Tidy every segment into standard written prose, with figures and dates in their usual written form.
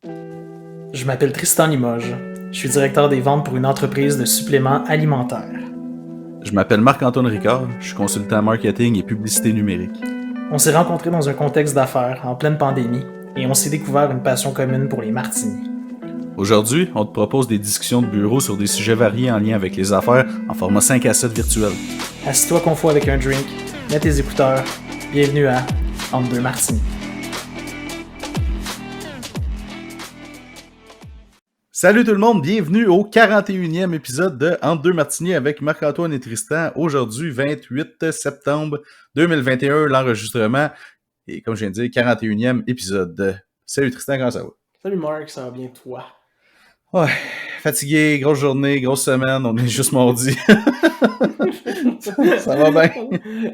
Je m'appelle Tristan Limoges. Je suis directeur des ventes pour une entreprise de suppléments alimentaires. Je m'appelle Marc-Antoine Ricard, je suis consultant marketing et publicité numérique. On s'est rencontrés dans un contexte d'affaires, en pleine pandémie, et on s'est découvert une passion commune pour les martinis. Aujourd'hui, on te propose des discussions de bureau sur des sujets variés en lien avec les affaires en format 5 à 7 virtuel. Assis-toi confort avec un drink, mets tes écouteurs. Bienvenue à Entre deux martinis. Salut tout le monde, bienvenue au 41e épisode de Entre deux martinis avec Marc-Antoine et Tristan. Aujourd'hui, 28 septembre 2021, l'enregistrement. Et comme je viens de dire, 41e épisode. Salut Tristan, comment ça va? Salut Marc, ça va bien toi? Ouais, fatigué, grosse journée, grosse semaine, on est juste mardi. Ça va bien.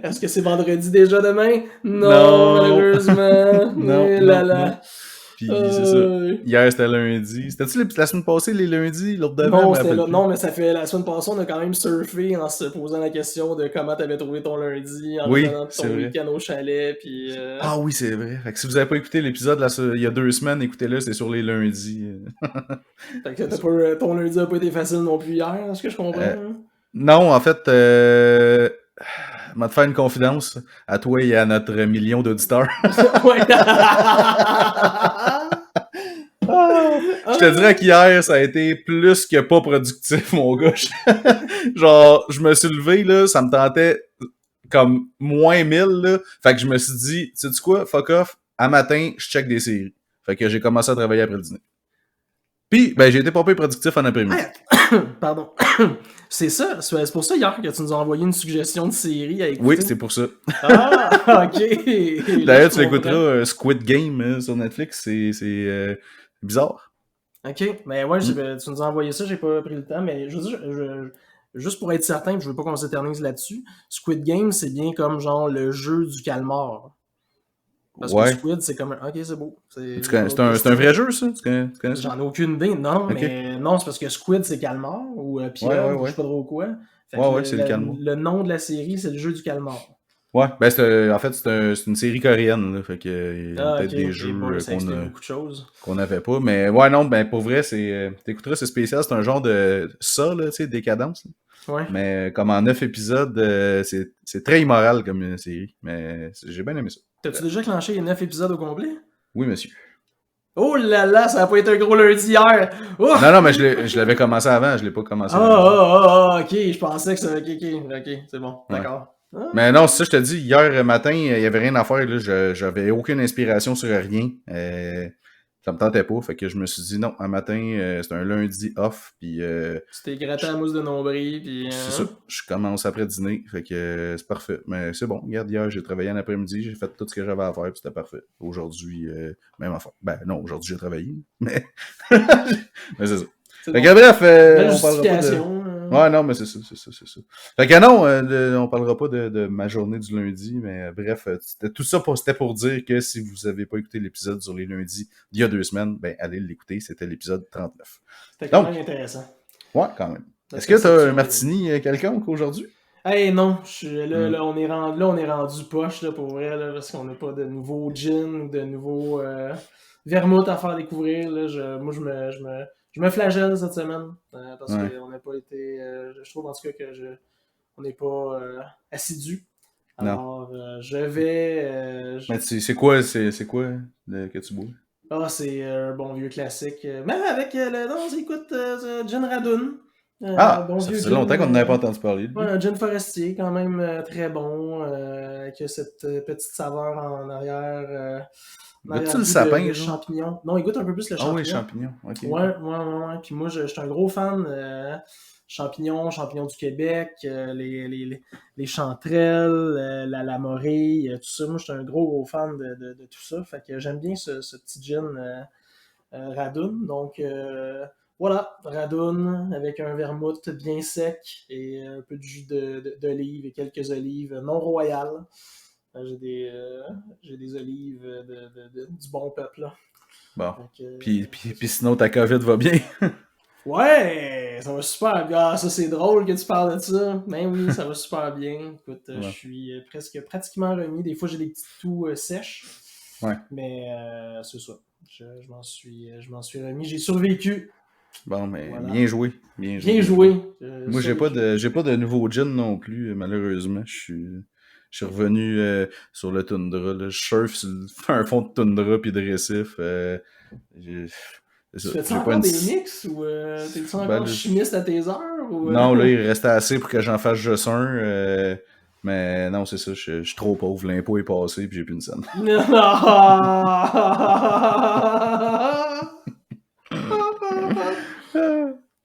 Est-ce que c'est vendredi déjà demain? Non. Malheureusement. Non, Non. Puis c'est ça. Hier, c'était lundi. C'était-tu la semaine passée, les lundis? L'autre d'avant? Non, mais ça fait la semaine passée, on a quand même surfé en se posant la question de comment t'avais trouvé ton lundi, en revenant de ton week-end au chalet. Puis, Ah oui, c'est vrai. Fait que si vous avez pas écouté l'épisode il y a 2 semaines, écoutez-le, c'est sur les lundis. Fait que ton lundi a pas été facile non plus hier, est-ce que je comprends? Non, en fait, je vais te faire une confidence à toi et à notre million d'auditeurs. Je te dirais qu'hier, ça a été plus que pas productif, mon gars. Genre, je me suis levé, là, ça me tentait comme moins 1000, là. Fait que je me suis dit, tu sais quoi, fuck off, à matin, je check des séries. Fait que j'ai commencé à travailler après le dîner. Puis, ben, j'ai été pas peu productif en après-midi. Pardon. C'est ça, c'est pour ça hier que tu nous as envoyé une suggestion de série à écouter. Oui, c'est pour ça. Ah, ok. D'ailleurs, tu l'écouteras, Squid Game sur Netflix, c'est bizarre. Ok, mais ouais, tu nous as envoyé ça, j'ai pas pris le temps, mais juste pour être certain, je veux pas qu'on s'éternise là-dessus, Squid Game, c'est bien comme genre le jeu du calmar. Parce que Squid, c'est comme un... Ok, c'est beau. C'est un vrai jeu, ça? Tu connais ça? J'en ai aucune idée. Non, okay. Mais non, c'est parce que Squid, c'est calmar, ou pieuvre, je sais pas trop quoi. Fait c'est le calmar. Le nom de la série, c'est le jeu du calmar. Ouais, ben en fait, c'est une série coréenne, là, fait que il y a peut-être des jeux qu'on n'avait pas, mais ouais, non, ben pour vrai, t'écouteras, c'est spécial, c'est un genre de ça, là, tu sais, décadence, là. Ouais. Mais comme en 9 épisodes, c'est très immoral comme une série, mais j'ai bien aimé ça. T'as-tu déjà clenché les 9 épisodes au complet? Oui, monsieur. Oh là là, ça a pas été un gros lundi hier! Ouf! Non, mais je l'avais commencé avant, je l'ai pas commencé ok, je pensais que ça... Ok, c'est bon, d'accord. Ah. Mais non, c'est ça, je te dis, hier matin, il n'y avait rien à faire, là, j'avais aucune inspiration sur rien. Ça me tentait pas, fait que je me suis dit non, un matin, c'est un lundi off, puis... Tu t'es gratté à la mousse de nombril, puis... C'est ça, je commence après dîner, fait que c'est parfait. Mais c'est bon, regarde, hier, j'ai travaillé en après-midi, j'ai fait tout ce que j'avais à faire, puis c'était parfait. Aujourd'hui, même affaire. Ben non, aujourd'hui, j'ai travaillé, mais... mais c'est ça. Fait que bref, on parlera pas de... Ouais, non, mais c'est ça. Fait que non, on parlera pas de ma journée du lundi, mais bref, tout ça c'était pour dire que si vous avez pas écouté l'épisode sur les lundis d'il y a 2 semaines, ben allez l'écouter, c'était l'épisode 39. C'était quand même intéressant. Ouais, quand même. Est-ce que t'as un martini quelconque aujourd'hui? Hey non, là, on est rendu poche là, pour vrai, là, parce qu'on n'a pas de nouveau gin, de nouveau vermouth à faire découvrir. Là, moi, je me flagelle cette semaine parce qu'on n'a pas été... je trouve en tout cas que on n'est pas assidu. Alors, je vais... Mais c'est quoi que tu bois? Ah, c'est un bon vieux classique. Même avec écoute, gin Radun. Bon ça faisait longtemps qu'on n'avait pas entendu parler. Ouais, un gin forestier, quand même très bon, avec cette petite saveur en arrière. Goûte-tu le sapin, le champignon. Non, il goûte un peu plus le champignon. Ah oui, champignon, ok. Ouais. Puis moi, je suis un gros fan champignons du Québec, les chanterelles, la morille, tout ça. Moi, je suis un gros fan de tout ça. Fait que j'aime bien ce petit gin Radun. Donc, voilà, Radun avec un vermouth bien sec et un peu de jus d'olive et quelques olives non royales. J'ai des olives du bon peuple. Là. Bon. Puis sinon, ta COVID va bien? Ouais, ça va super bien. Ah, ça, c'est drôle que tu parles de ça. Ben oui, ça va super bien. Écoute, je suis pratiquement remis. Des fois, j'ai des petits toux sèches. Ouais. Mais c'est ça. Je m'en suis remis. J'ai survécu. Bon, mais Voilà. bien joué. Bien joué. Bien joué. Moi, j'ai pas de nouveau gin non plus, malheureusement. Je suis revenu sur le toundra. Là. Je surfe sur un fond de toundra puis de récif. Tu fais-tu encore des mix ou t'es-tu encore chimiste à tes heures? Ou, Non, là, il restait assez pour que j'en fasse juste un. Mais non, c'est ça, je suis trop pauvre. L'impôt est passé puis j'ai plus une scène.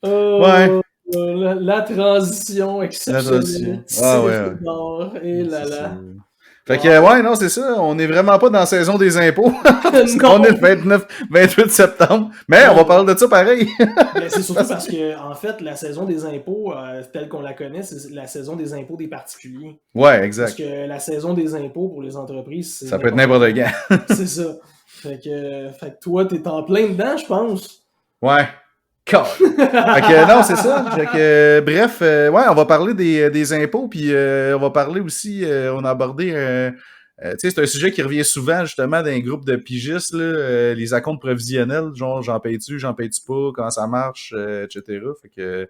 Ouais. La transition exceptionnelle. Ah ouais. Et là là. Fait que, ouais, non, c'est ça. On n'est vraiment pas dans la saison des impôts. On est le 28 septembre. Mais on va parler de ça pareil. Ben, c'est surtout parce que, en fait, la saison des impôts, telle qu'on la connaît, c'est la saison des impôts des particuliers. Ouais, exact. Parce que la saison des impôts pour les entreprises, c'est. Ça peut être n'importe quand. C'est ça. Fait que toi, t'es en plein dedans, je pense. Ouais. Fait que, non, c'est ça. Fait que, bref, ouais, on va parler des impôts, puis on va parler aussi, on a abordé, tu sais, c'est un sujet qui revient souvent, justement, dans les groupes de pigistes, là, les acomptes provisionnels, genre, j'en paye-tu pas, comment ça marche, etc. Fait que,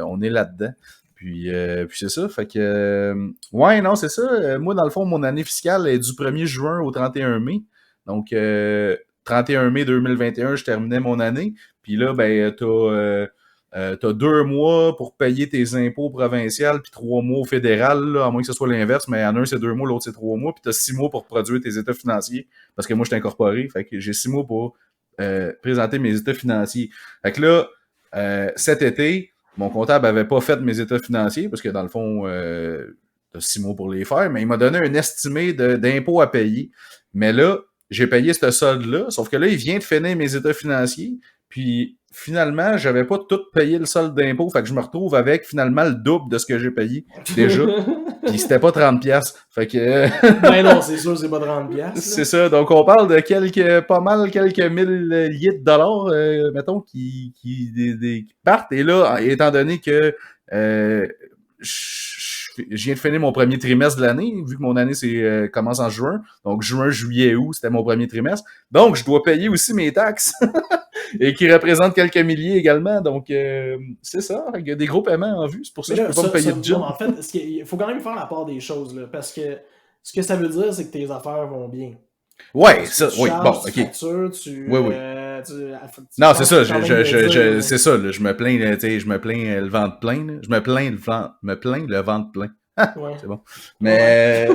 on est là-dedans. Puis c'est ça, fait que, ouais, non, c'est ça. Moi, dans le fond, mon année fiscale est du 1er juin au 31 mai. Donc, 31 mai 2021, je terminais mon année. Puis là, ben, t'as 2 mois pour payer tes impôts provinciaux, puis 3 mois au fédéral, là, à moins que ce soit l'inverse, mais en un, c'est 2 mois, l'autre, c'est 3 mois, puis t'as 6 mois pour produire tes états financiers, parce que moi, je suis incorporé, fait que j'ai 6 mois pour présenter mes états financiers. Fait que là, cet été, mon comptable avait pas fait mes états financiers, parce que dans le fond, t'as 6 mois pour les faire, mais il m'a donné un estimé d'impôts à payer. Mais là, j'ai payé ce solde-là, sauf que là, il vient de finir mes états financiers, puis finalement, j'avais pas tout payé le solde d'impôt, fait que je me retrouve avec finalement le double de ce que j'ai payé déjà. Puis c'était pas 30$. Fait que. Ben non, c'est sûr, c'est pas 30$. C'est ça. Donc on parle de quelques mille litres de dollars, mettons, qui partent. Et là, étant donné que je viens de finir mon premier trimestre de l'année, vu que mon année commence en juin. Donc, juin, juillet, août, c'était mon premier trimestre. Donc, je dois payer aussi mes taxes. Et qui représentent quelques milliers également. Donc, c'est ça. Il y a des gros paiements en vue. C'est pour ça que je peux pas me payer de job. En fait, il faut quand même faire la part des choses. Là, parce que ce que ça veut dire, c'est que tes affaires vont bien. Ouais, ça, oui, bon, ok. Factures, oui. Non, c'est ça, c'est ça, là, je me plains le ventre plein, là. Je me plains le ventre plein. Ouais. C'est bon. Mais,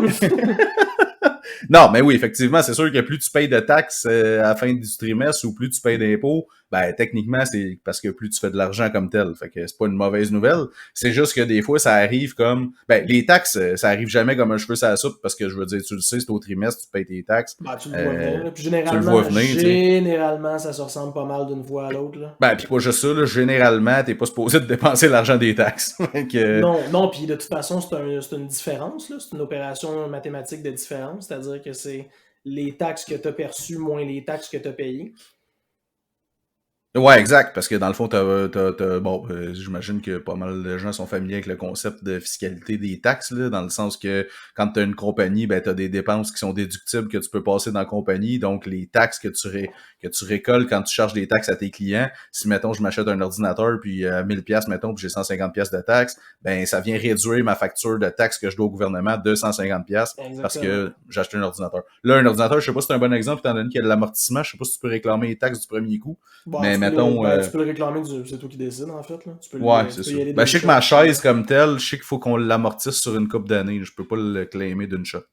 non, mais oui, effectivement, c'est sûr que plus tu payes de taxes à la fin du trimestre ou plus tu payes d'impôts, ben techniquement, c'est parce que plus tu fais de l'argent comme tel. Fait que c'est pas une mauvaise nouvelle. C'est juste que des fois, ça arrive comme... Ben, les taxes, ça arrive jamais comme un cheveu sur la soupe parce que je veux dire, tu le sais, c'est au trimestre, tu payes tes taxes. Ben, tu le vois venir. Puis généralement, ça se ressemble pas mal d'une fois à l'autre. Là. Ben, puis pas juste ça, là, généralement, t'es pas supposé de dépenser l'argent des taxes. que... Non, puis de toute façon, c'est une différence. Là. C'est une opération mathématique de différence. C'est-à-dire que c'est les taxes que tu as perçues moins les taxes que tu as payées. Ouais, exact, parce que dans le fond, bon, j'imagine que pas mal de gens sont familiers avec le concept de fiscalité des taxes, là, dans le sens que quand tu as une compagnie, ben tu as des dépenses qui sont déductibles que tu peux passer dans la compagnie, donc les taxes que tu récoltes quand tu charges des taxes à tes clients, si mettons je m'achète un ordinateur puis à 1000$, mettons, puis j'ai 150$ de taxes, ben ça vient réduire ma facture de taxes que je dois au gouvernement de 150$ parce que j'ai acheté un ordinateur. Là, un ordinateur, je sais pas si c'est un bon exemple, étant donné qu'il y a de l'amortissement, je sais pas si tu peux réclamer les taxes du premier coup, bon, mais mettons... tu peux le réclamer, c'est toi qui décides, en fait. Là. Tu peux c'est ça. Ben, je sais que ma chaise, comme telle, je sais qu'il faut qu'on l'amortisse sur une couple d'années. Je peux pas le claimer d'une shot.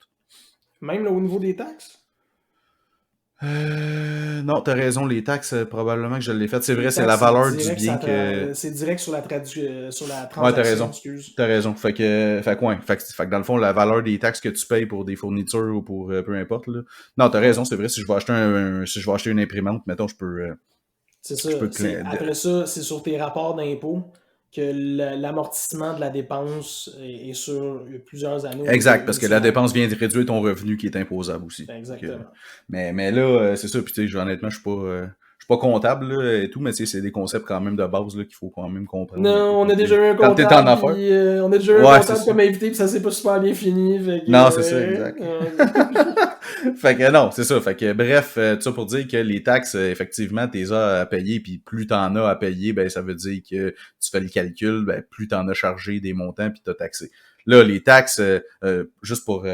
Même là, au niveau des taxes? Non, t'as raison, les taxes, probablement que je l'ai fait. C'est vrai, c'est la valeur du bien que... C'est direct sur la transaction, ouais, t'as raison. Excuse. T'as raison. Fait que dans le fond, la valeur des taxes que tu payes pour des fournitures ou pour peu importe, là. Non, t'as raison, c'est vrai, si je vais acheter une imprimante, mettons, je peux... C'est ça. Après ça, c'est sur tes rapports d'impôts que l'amortissement de la dépense est sur plusieurs années. Exact, parce que la dépense vient de réduire ton revenu qui est imposable aussi. Exactement. Mais là, c'est ça. Puis tu sais, honnêtement, je suis pas comptable là, et tout, mais c'est des concepts quand même de base là, qu'il faut quand même comprendre. Non, on a déjà eu un comptable. Quand t'es en affaires. On a déjà eu un comptable comme invité, puis ça s'est pas super bien fini. Non, c'est ça, exact. Fait que non, c'est ça. Fait que bref, tout ça pour dire que les taxes, effectivement, t'es as à payer, puis plus t'en as à payer, ben ça veut dire que tu fais le calcul, ben plus t'en as chargé des montants puis t'as taxé. Là, les taxes, juste pour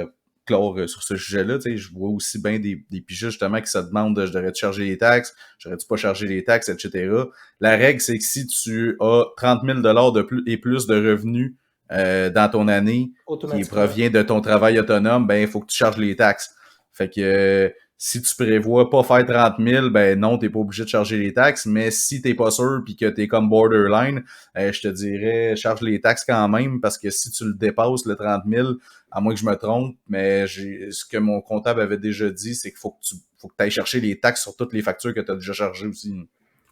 clore sur ce sujet-là, tu sais, je vois aussi bien des pigistes justement qui se demandent je devrais-tu charger les taxes, j'aurais-tu pas charger les taxes, etc. La règle, c'est que si tu as 30 000 de plus et plus de revenus dans ton année qui Automatiquement. provient de ton travail autonome, ben il faut que tu charges les taxes. Fait que si tu prévois pas faire 30 000, ben non, t'es pas obligé de charger les taxes. Mais si t'es pas sûr puis que t'es comme borderline, je te dirais charge les taxes quand même parce que si tu le dépasses le 30 000, à moins que je me trompe, mais ce que mon comptable avait déjà dit, c'est qu'il faut que tu ailles chercher les taxes sur toutes les factures que tu as déjà chargées aussi.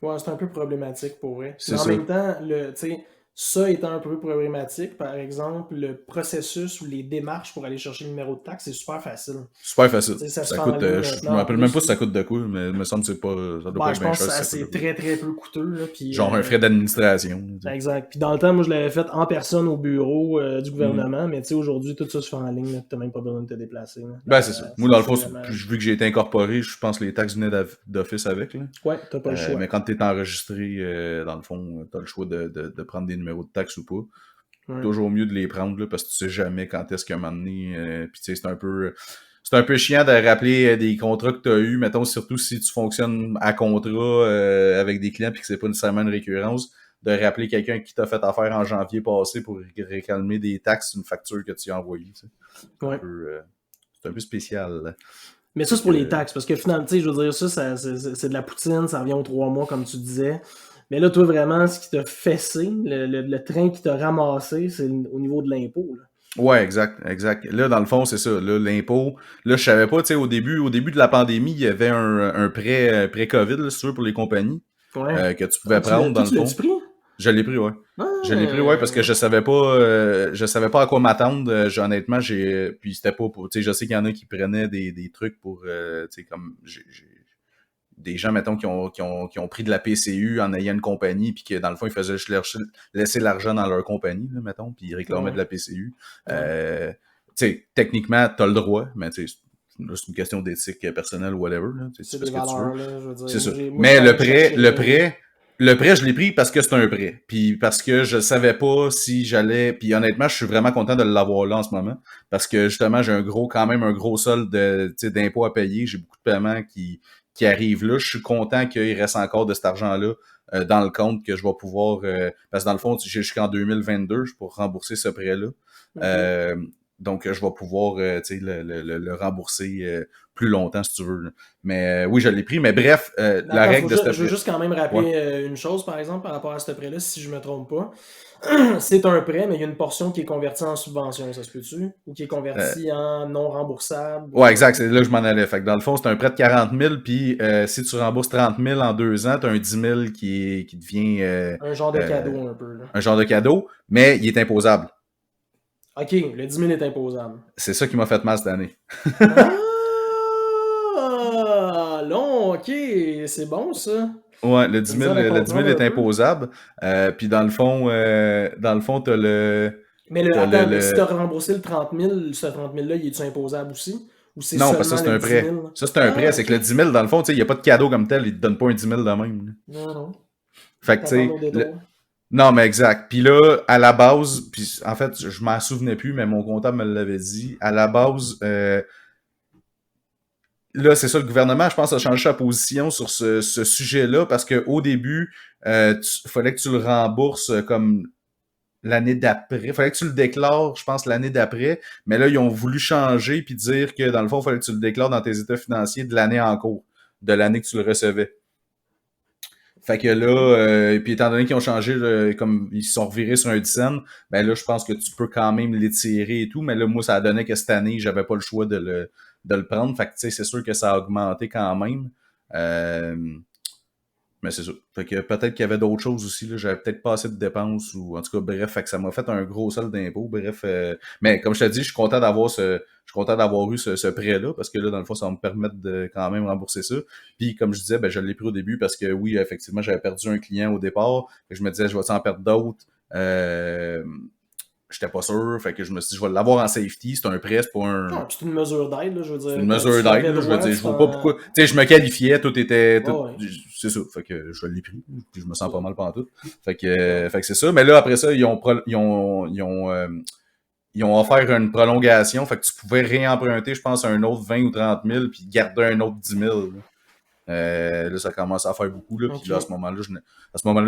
Ouais, c'est un peu problématique pour vrai. Mais C'est en ça. même temps, tu sais, ça étant un peu problématique, par exemple, le processus ou les démarches pour aller chercher le numéro de taxe, c'est super facile. Super facile. Tu sais, ça se Ça fait en coûte, ligne je me maintenant en rappelle même pas plus, si là. ça coûte de quoi, mais il me semble que c'est pas, ça doit pas Ben, être je bien pense cher que si ça coûte de c'est quoi. très très peu coûteux, là. Puis, Genre un frais d'administration. exact. Puis dans le temps, moi, je l'avais fait en personne au bureau du Mhm. gouvernement, mais tu sais, aujourd'hui, tout ça se fait en ligne, là. T'as même pas besoin de te déplacer, là. Ben, c'est ça. Moi, dans le C'est fond, vraiment... vu que j'ai été incorporé, je pense que les taxes venaient d'office avec, là. Ouais, t'as pas le choix. Mais quand tu es enregistré, dans le fond, tu as le choix de prendre des numéros de taxes ou pas. Ouais. Toujours mieux de les prendre là, parce que tu sais jamais quand est-ce qu'à un moment donné. Puis tu sais, c'est un peu chiant de rappeler des contrats que tu as eus, mettons, surtout si tu fonctionnes à contrat avec des clients puis que c'est pas nécessairement une récurrence, de rappeler quelqu'un qui t'a fait affaire en janvier passé pour réclamer des taxes d'une facture que tu as envoyée. Tu sais. Ouais. C'est un peu spécial. Là. Mais ça, Fait c'est pour les que, taxes, parce que finalement, tu sais, je veux dire, c'est de la poutine, ça revient aux 3 mois, comme tu disais. Mais là, toi, vraiment, ce qui t'a fessé, le train qui t'a ramassé, c'est au niveau de l'impôt, là. ouais, exact, exact. Là, dans le fond, c'est ça. Là, l'impôt, là, je savais pas, tu sais, au début de la pandémie, il y avait un prêt-COVID, là, si tu veux, pour les compagnies, Ouais. que tu Ah, pouvais prendre, toi, dans le tu l'as-tu fond. pris? Je l'ai pris, ouais. Je l'ai pris, ouais, parce que Ah, je savais pas à quoi m'attendre. Honnêtement, puis c'était pas pour, tu sais, je sais qu'il y en a qui prenaient des trucs pour, tu sais, comme, des gens, mettons, qui ont pris de la PCU en ayant une compagnie, puis que dans le fond, ils faisaient juste laisser l'argent dans leur compagnie, là, mettons, puis ils réclamaient de ouais, la PCU. ouais. Tu sais, techniquement, t'as le droit, mais tu sais, c'est une question d'éthique personnelle ou whatever, là, tu C'est fais des ce que tu veux. valeurs, là, je veux C'est dire. ça. Moi, je suis Mais allé chercher le prêt, je l'ai pris parce que c'est un prêt. Puis parce que je savais pas si j'allais. Puis honnêtement, je suis vraiment content de l'avoir là en ce moment. Parce que justement, j'ai quand même un gros solde d'impôts à payer. J'ai beaucoup de paiements qui arrivent là. Je suis content qu'il reste encore de cet argent-là dans le compte que je vais pouvoir. Parce que dans le fond, j'ai jusqu'en 2022 pour rembourser ce prêt-là. OK. Euh, donc, je vais pouvoir le rembourser plus longtemps si tu veux. Là. Mais oui, je l'ai pris. Mais bref, la Attends, règle de ce je veux prêt. juste quand même Ouais. rappeler une chose, par exemple, par rapport à ce prêt-là, si je me trompe pas. C'est un prêt, mais il y a une portion qui est convertie en subvention, ça se peut-tu? Ou qui est Euh, convertie en non remboursable? ouais, exact. C'est là que je m'en allais. Fait que dans le fond, c'est un prêt de 40 000. Puis si tu rembourses 30 000 en 2 ans, tu as un 10 000 qui devient Un genre de euh, cadeau un peu, là. un genre de cadeau, mais il est imposable. OK, le 10 000 est imposable. C'est ça qui m'a fait mal cette année. Ah! Non, OK, c'est bon ça. Ouais, Ça nous aide à le 10 000 comprendre un est peu. imposable. Puis dans le fond, Mais t'as attends, mais si tu le. as remboursé le 30 000, ce 30 000-là, il est-tu imposable aussi? Ou c'est Non, parce que seulement ça, c'est le un 10 prêt. 000? Ça, c'est un prêt. Ah, C'est OK. que le 10 000, dans le fond, tu sais, il n'y a pas de cadeau comme tel. Il te donne pas un 10 000 de même. Là. Non, non. Fait que, tu T'attends sais, au détour. non, mais exact. Puis là, à la base, puis en fait, je m'en souvenais plus, mais mon comptable me l'avait dit. À la base, là, c'est ça, le gouvernement, je pense, a changé sa position sur ce sujet-là parce qu'au début, fallait que tu le rembourses comme l'année d'après. Il fallait que tu le déclares, je pense, l'année d'après. Mais là, ils ont voulu changer puis dire que dans le fond, il fallait que tu le déclares dans tes états financiers de l'année en cours, de l'année que tu le recevais. Fait que là, OK. puis étant donné qu'ils ont changé, comme ils se sont revirés sur un 10 cents, ben là, je pense que tu peux quand même l'étirer et tout. Mais là, moi, ça a donné que cette année, j'avais pas le choix de le prendre. Fait que, tu sais, c'est sûr que ça a augmenté quand même. Euh, mais c'est ça. Fait que peut-être qu'il y avait d'autres choses aussi. Là. J'avais peut-être pas assez de dépenses ou en tout cas, bref, fait que ça m'a fait un gros solde d'impôt. Bref. Mais comme je te dis, je suis content d'avoir eu ce prêt-là, parce que là, dans le fond, ça va me permettre de quand même rembourser ça. Puis comme je disais, ben je l'ai pris au début parce que oui, effectivement, j'avais perdu un client au départ. Et je me disais, je vais en perdre d'autres. j'étais pas sûr, fait que je me suis dit, je vais l'avoir en safety, c'est un prêt, c'est pas un... Ah, puis c'est une mesure d'aide, là, je veux C'est dire, une quand mesure tu d'aide, l'avais là, je veux droit, dire, tu je vois pas t'en... pourquoi... Tu sais, je me qualifiais, tout était... Ouais, ouais. c'est ça, fait que je l'ai pris, puis je me sens pas mal pendant tout. Fait Ouais. que c'est ça, mais là, après ça, ils ont offert une prolongation, fait que tu pouvais réemprunter, je pense, un autre 20 ou 30 000, puis garder un autre 10 000. Là, ça commence à faire beaucoup, là, puis là, à ce OK. moment-là,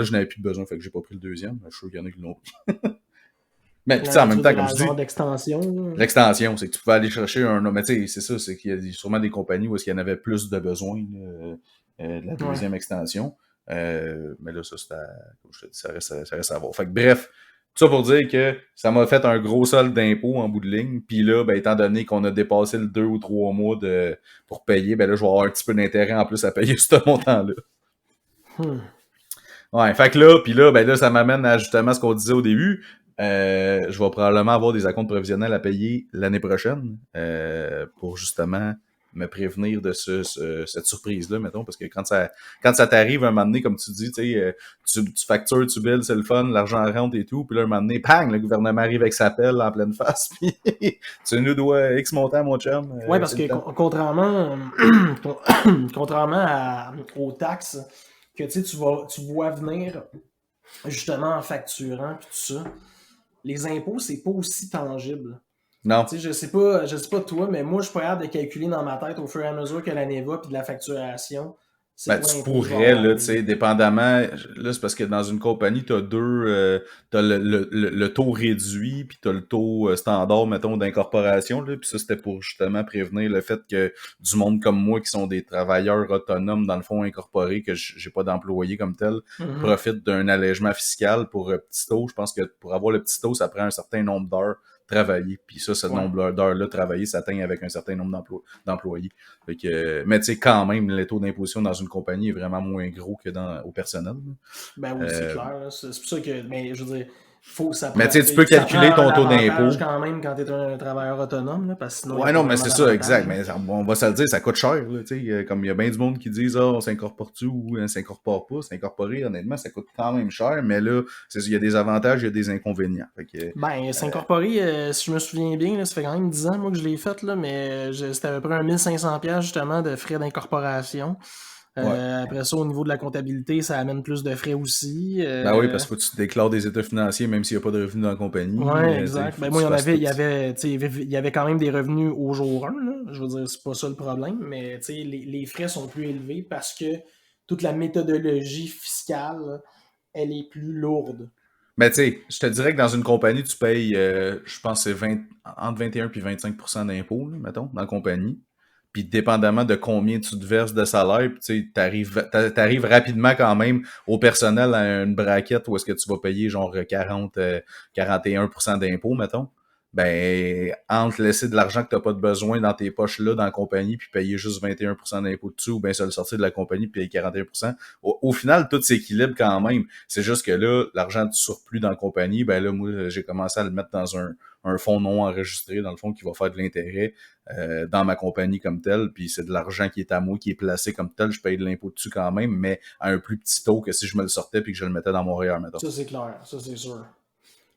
je n'avais plus besoin, fait que j'ai pas pris le deuxième. Je suis sûr qu'il y en a qui l'ont pris. Mais puis tu sais, en Tu même veux temps, dire comme la je genre dis, d'extension, là? l'extension, c'est que tu pouvais aller chercher un... Mais tu sais, c'est ça, c'est qu'il y a sûrement des compagnies où est-ce qu'il y en avait plus de besoin là, de la Ouais. deuxième extension. Mais là, ça, c'est comme je te dis, ça reste à voir. Fait que bref, tout ça pour dire que ça m'a fait un gros solde d'impôt en bout de ligne. Puis là, ben, étant donné qu'on a dépassé le 2 ou 3 mois pour payer, ben là, je vais avoir un petit peu d'intérêt en plus à payer ce montant-là. Hmm. Ouais, fait que là, puis là, ben là, ça m'amène à justement ce qu'on disait au début. Je vais probablement avoir des acomptes provisionnels à payer l'année prochaine pour justement me prévenir de cette surprise-là, mettons, parce que quand ça t'arrive un moment donné, comme tu dis, tu factures, tu billes, c'est le fun, l'argent rentre et tout, puis là, un moment donné, pang, le gouvernement arrive avec sa pelle en pleine face, puis tu nous dois X montant, mon chum, Ouais, parce c'est le que temps. contrairement aux taxes que tu vois venir justement en facturant puis tout ça, les impôts, c'est pas aussi tangible. Non. Tu sais, je sais pas toi, mais moi, je suis pas capable de calculer dans ma tête au fur et à mesure que l'année va puis de la facturation, c'est Ben, quoi tu l'impôt que je vais pourrais, avoir à là, tu sais, payer. dépendamment, là, c'est parce que dans une compagnie, t'as le taux réduit, puis t'as le taux standard, mettons, d'incorporation, là, puis ça, c'était pour justement prévenir le fait que du monde comme moi, qui sont des travailleurs autonomes, dans le fond, incorporés, que j'ai pas d'employé comme tel, Mhm. profitent d'un allègement fiscal pour petit taux. Je pense que pour avoir le petit taux, ça prend un certain nombre d'heures travaillées, puis ça, ce Ouais. nombre d'heures-là travaillées s'atteint avec un certain nombre d'employés. Fait que, mais tu sais, quand même, le taux d'imposition dans une compagnie est vraiment moins gros que au personnel. Ben oui, c'est Euh, clair, là. C'est pour ça que, mais je veux dire, faut, mais tu sais, tu peux ça prend calculer un ton taux avantage d'impôt. quand même quand tu es un travailleur autonome, là, parce que sinon, il n'y a Ouais, pas non, mais vraiment c'est ça, d'avantage. exact. Mais on va se le dire, ça coûte cher. Là, tu sais. Comme il y a bien du monde qui disent, ah, on s'incorpore-tu ou on s'incorpore pas. S'incorporer, honnêtement, ça coûte quand même cher. Mais là, il y a des avantages, il y a des inconvénients. Fait que, Ben, s'incorporer, si je me souviens bien, là, ça fait quand même 10 ans moi que je l'ai fait, là, mais c'était à peu près un 1500$ justement de frais d'incorporation. ouais. Après ça, au niveau de la comptabilité, ça amène plus de frais aussi. Ben oui, parce qu'il faut que tu déclares des états financiers, même s'il n'y a pas de revenus dans la compagnie. Ouais, Tu sais, il exact. faut Ben que tu moi, fasses tout. tu sais, il y avait quand même des revenus au jour 1, là. Je veux dire, c'est pas ça le problème, mais tu sais, les frais sont plus élevés parce que toute la méthodologie fiscale, elle est plus lourde. Mais tu sais, je te dirais que dans une compagnie, tu payes, je pense, que c'est entre 21 et 25% d'impôts, là, mettons, dans la compagnie. Puis dépendamment de combien tu te verses de salaire, tu sais, t'arrives rapidement quand même au personnel à une braquette où est-ce que tu vas payer genre 41% d'impôts, mettons. Ben, entre laisser de l'argent que t'as pas de besoin dans tes poches là, dans la compagnie, puis payer juste 21% d'impôts dessus, ou bien ça le sortir de la compagnie puis payer 41%, au final, tout s'équilibre quand même. C'est juste que là, l'argent du surplus dans la compagnie, ben là, moi, j'ai commencé à le mettre dans un fonds non enregistré, dans le fond, qui va faire de l'intérêt dans ma compagnie comme telle, puis c'est de l'argent qui est à moi, qui est placé comme tel, je paye de l'impôt dessus quand même, mais à un plus petit taux que si je me le sortais puis que je le mettais dans mon REER, mettons. Ça, c'est clair. Ça, c'est sûr.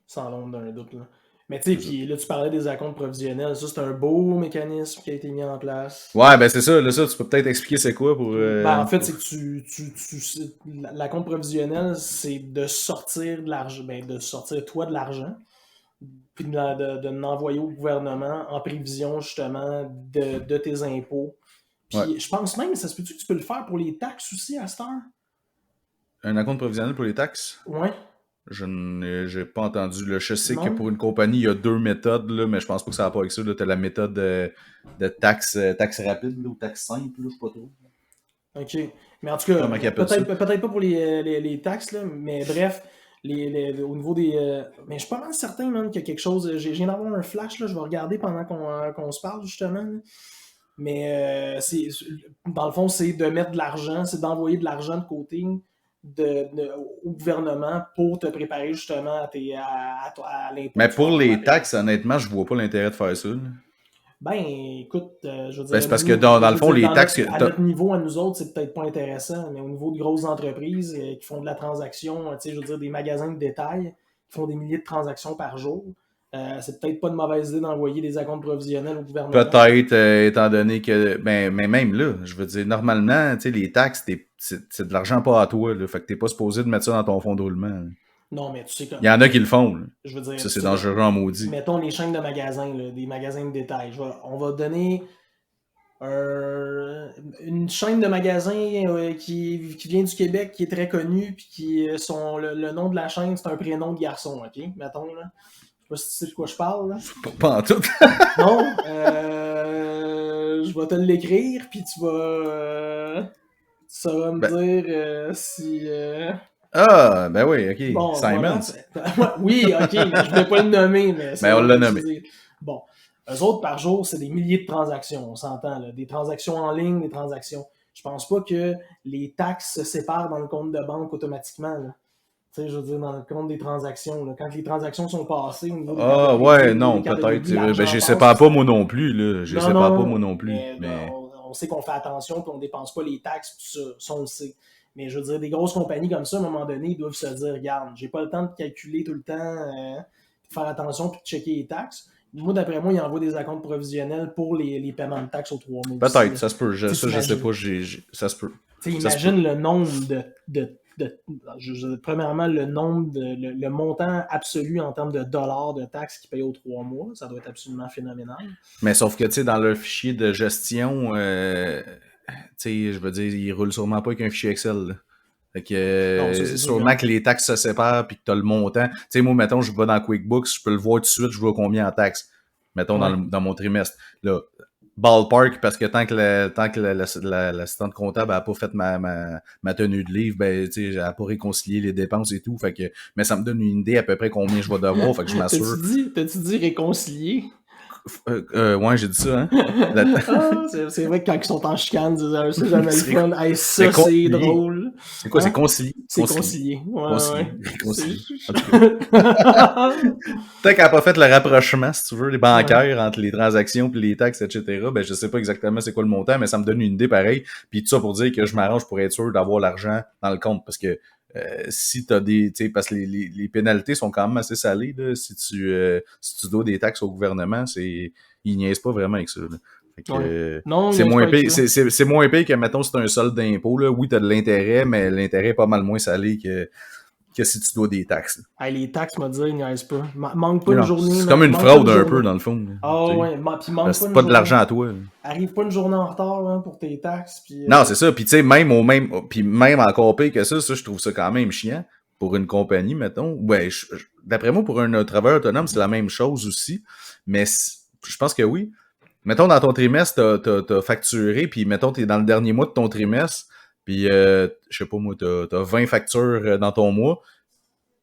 Sans l'ombre d'un doute, là. Mais tu sais, C'est ça. puis là, tu parlais des acomptes provisionnels. Ça, c'est un beau mécanisme qui a été mis en place. Ouais, ben c'est ça, là, ça, tu peux peut-être expliquer c'est quoi Ben, en fait, c'est que l'acompte provisionnel, c'est de sortir de l'argent, ben, de sortir toi de l'argent, puis de l'envoyer au gouvernement en prévision, justement, de tes impôts. Ouais. Puis je pense même, ça se peut-tu que tu peux le faire pour les taxes aussi à cette heure? Un acompte provisionnel pour les taxes? Ouais, J'ai pas entendu. Là. Je sais que non? pour une compagnie, il y a deux méthodes, là, mais je pense pas que ça a pas avec ça. Tu as la méthode de taxe rapide là, ou taxe simple, là, je sais pas trop. OK. Mais en tout cas, Comment qu'ils appellent ça? peut-être pas pour les taxes, là, mais bref, au niveau des. Mais je suis pas mal certain, même, qu'il y a quelque chose. Je viens d'avoir un flash, là, je vais regarder pendant qu'on se parle, justement. Là. Mais dans le fond, c'est de mettre de l'argent, c'est d'envoyer de l'argent de côté au gouvernement pour te préparer justement à l'impôt Mais que tu vas pour avoir à les payer. taxes, honnêtement, je vois pas l'intérêt de faire ça. Là. Ben, écoute, je veux Ben, dire, c'est parce que dans le fond, les taxes. à notre niveau, à nous autres, c'est peut-être pas intéressant, mais au niveau de grosses entreprises qui font de la transaction, tu sais, je veux dire, des magasins de détail qui font des milliers de transactions par jour, c'est peut-être pas une mauvaise idée d'envoyer des acomptes provisionnels au gouvernement. Peut-être, étant donné que, ben, mais même là, je veux dire, normalement, tu sais, les taxes, c'est de l'argent pas à toi, là. Fait que t'es pas supposé de mettre ça dans ton fonds de roulement, là. Non, mais tu sais Il y en a qui le font, là. je veux dire, Ça, tu c'est sais, dangereux en maudit. mettons les chaînes de magasins, là, des magasins de détail. On va donner une chaîne de magasins qui vient du Québec, qui est très connue, puis le nom de la chaîne, c'est un prénom de garçon, ok? Mettons, là. Je sais pas si tu sais de quoi je parle, là. Pas en tout. Non, je vais te l'écrire, puis tu sauras me Ben, dire si... ah, ben oui, ok. Bon, voilà. Simons. Oui, ok, mais je voulais pas le nommer, mais c'est Ben, on vrai l'a que tu nommé. dis. Bon, eux autres, par jour, c'est des milliers de transactions, on s'entend, là. Des transactions en ligne, des transactions. Je pense pas que les taxes se séparent dans le compte de banque automatiquement, là. Tu sais, je veux dire, dans le compte des transactions, là. Quand les transactions sont passées au niveau des cartes de Ah, crédit, ouais, au niveau des non, cartes de peut-être. débit, C'est vrai. Ben, l'argent je sais passe, pas puis ça. moi non plus, là. Je Non, sais pas moi non, non plus. mais Mais, on sait qu'on fait attention et on dépense pas les taxes, tout ça, ça on le sait. Mais je veux dire, des grosses compagnies comme ça, à un moment donné, ils doivent se dire, regarde, j'ai pas le temps de calculer tout le temps, de faire attention puis de checker les taxes. Moi, d'après moi, ils envoient des acomptes provisionnels pour les paiements de taxes aux 3 mois aussi, peut-être, là. ça se peut. Ça, je sais pas. Ça se peut. Ça se peut. Imagine le nombre premièrement, le montant absolu en termes de dollars de taxes qu'ils payent aux 3 mois, ça doit être absolument phénoménal. Mais sauf que, tu sais, dans leur fichier de gestion, tu sais, je veux dire, ils roulent sûrement pas avec un fichier Excel, là. Fait que, Non, ça, c'est sûr que sûrement non. que les taxes se séparent puis que t'as le montant. Tu sais, moi, mettons, je vais dans QuickBooks, je peux le voir tout de suite, je vois combien en taxes. Mettons, Ouais. dans mon trimestre. Là, ballpark, parce que tant que l'assistante comptable a pas fait ma tenue de livre, ben, tu sais, elle a pas réconcilié les dépenses et tout. Fait que, mais ça me donne une idée à peu près combien je vais devoir. Fait que je m'assure. T'as-tu dit réconcilier? Ouais, j'ai dit ça, hein. Ah, c'est vrai que quand ils sont en chicane, ils disent, c'est jamais le C'est fun. Hey, ça, c'est concilier. drôle. C'est quoi, c'est Hein? concilier? C'est Concilier. concilier. Ouais, Concilier. ouais. Réconcilier. En tout cas. Tant qu'elle n'a pas fait le rapprochement, si tu veux, les Ouais. bancaires entre les transactions puis les taxes, etc., ben, je sais pas exactement c'est quoi le montant, mais ça me donne une idée pareille. Puis tout ça pour dire que je m'arrange pour être sûr d'avoir l'argent dans le compte. Parce que si t'as des, tu sais, parce que les pénalités sont quand même assez salées, là. Si tu dois des taxes au gouvernement, ils niaisent pas vraiment avec ça, là. Fait que, Ouais. Non, il y c'est a moins pas avec payé, ça. c'est moins payé que, mettons, si t'as un solde d'impôt, là. Oui, t'as de l'intérêt, mais l'intérêt est pas mal moins salé que si tu dois des taxes, là. Hey, les taxes, me dire, ils niaisent pas. Manque pas Mais une non, journée, c'est comme une manque pas une fraude un peu, journée. dans le fond, là, Ah tu sais. ouais, puis manque Parce que pas c'est une pas de journée. l'argent à toi, là. Arrive pas une journée en retard hein, pour tes taxes. Puis, Non, c'est ça. Puis tu sais, puis même encore pire que ça, je trouve ça quand même chiant pour une compagnie, mettons. Ouais, d'après moi, pour un travailleur autonome, c'est la même chose aussi. Mais je pense que oui. Mettons, dans ton trimestre, t'as facturé, puis mettons, t'es dans le dernier mois de ton trimestre, puis je sais pas moi, t'as 20 factures dans ton mois,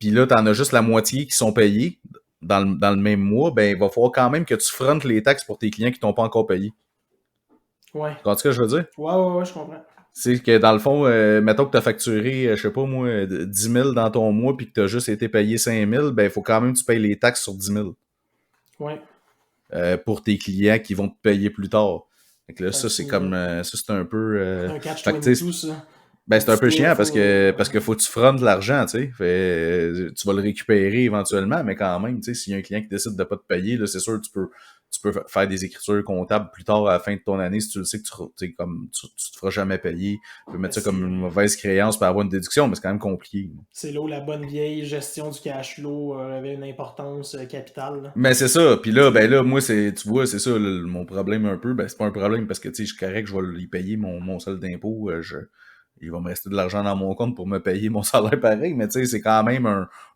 puis là, t'en as juste la moitié qui sont payées dans le même mois, ben il va falloir quand même que tu frontes les taxes pour tes clients qui t'ont pas encore payé. ouais. Tu comprends ce que je veux dire? Ouais, je comprends. C'est que dans le fond, mettons que tu as facturé, je sais pas moi, 10 000 dans ton mois puis que tu as juste été payé 5 000, ben il faut quand même que tu payes les taxes sur 10 000 Ouais. pour tes clients qui vont te payer plus tard. Fait que là, ça, c'est comme. Absolument. Ça, c'est un peu. C'est un Fait que, tu sais, catch-22, ça. ben, c'est un peu chiant parce que Faut... faut que tu frontes de l'argent, tu sais. Tu vas le récupérer éventuellement, mais quand même, tu sais, s'il y a un client qui décide de pas te payer, là, c'est sûr que tu peux faire des écritures comptables plus tard à la fin de ton année si tu le sais que tu te feras jamais payer. Tu peux mettre ça comme une mauvaise créance pour avoir une déduction, mais c'est quand même compliqué. C'est là où la bonne vieille gestion du cash flow avait une importance capitale. Là. Mais c'est ça. Puis là, ben là, moi, tu vois, c'est ça, mon problème un peu. Ben, c'est pas un problème parce que, tu sais, je suis correct, je vais lui payer mon solde d'impôt. Il va me rester de l'argent dans mon compte pour me payer mon salaire pareil, mais tu sais, c'est quand même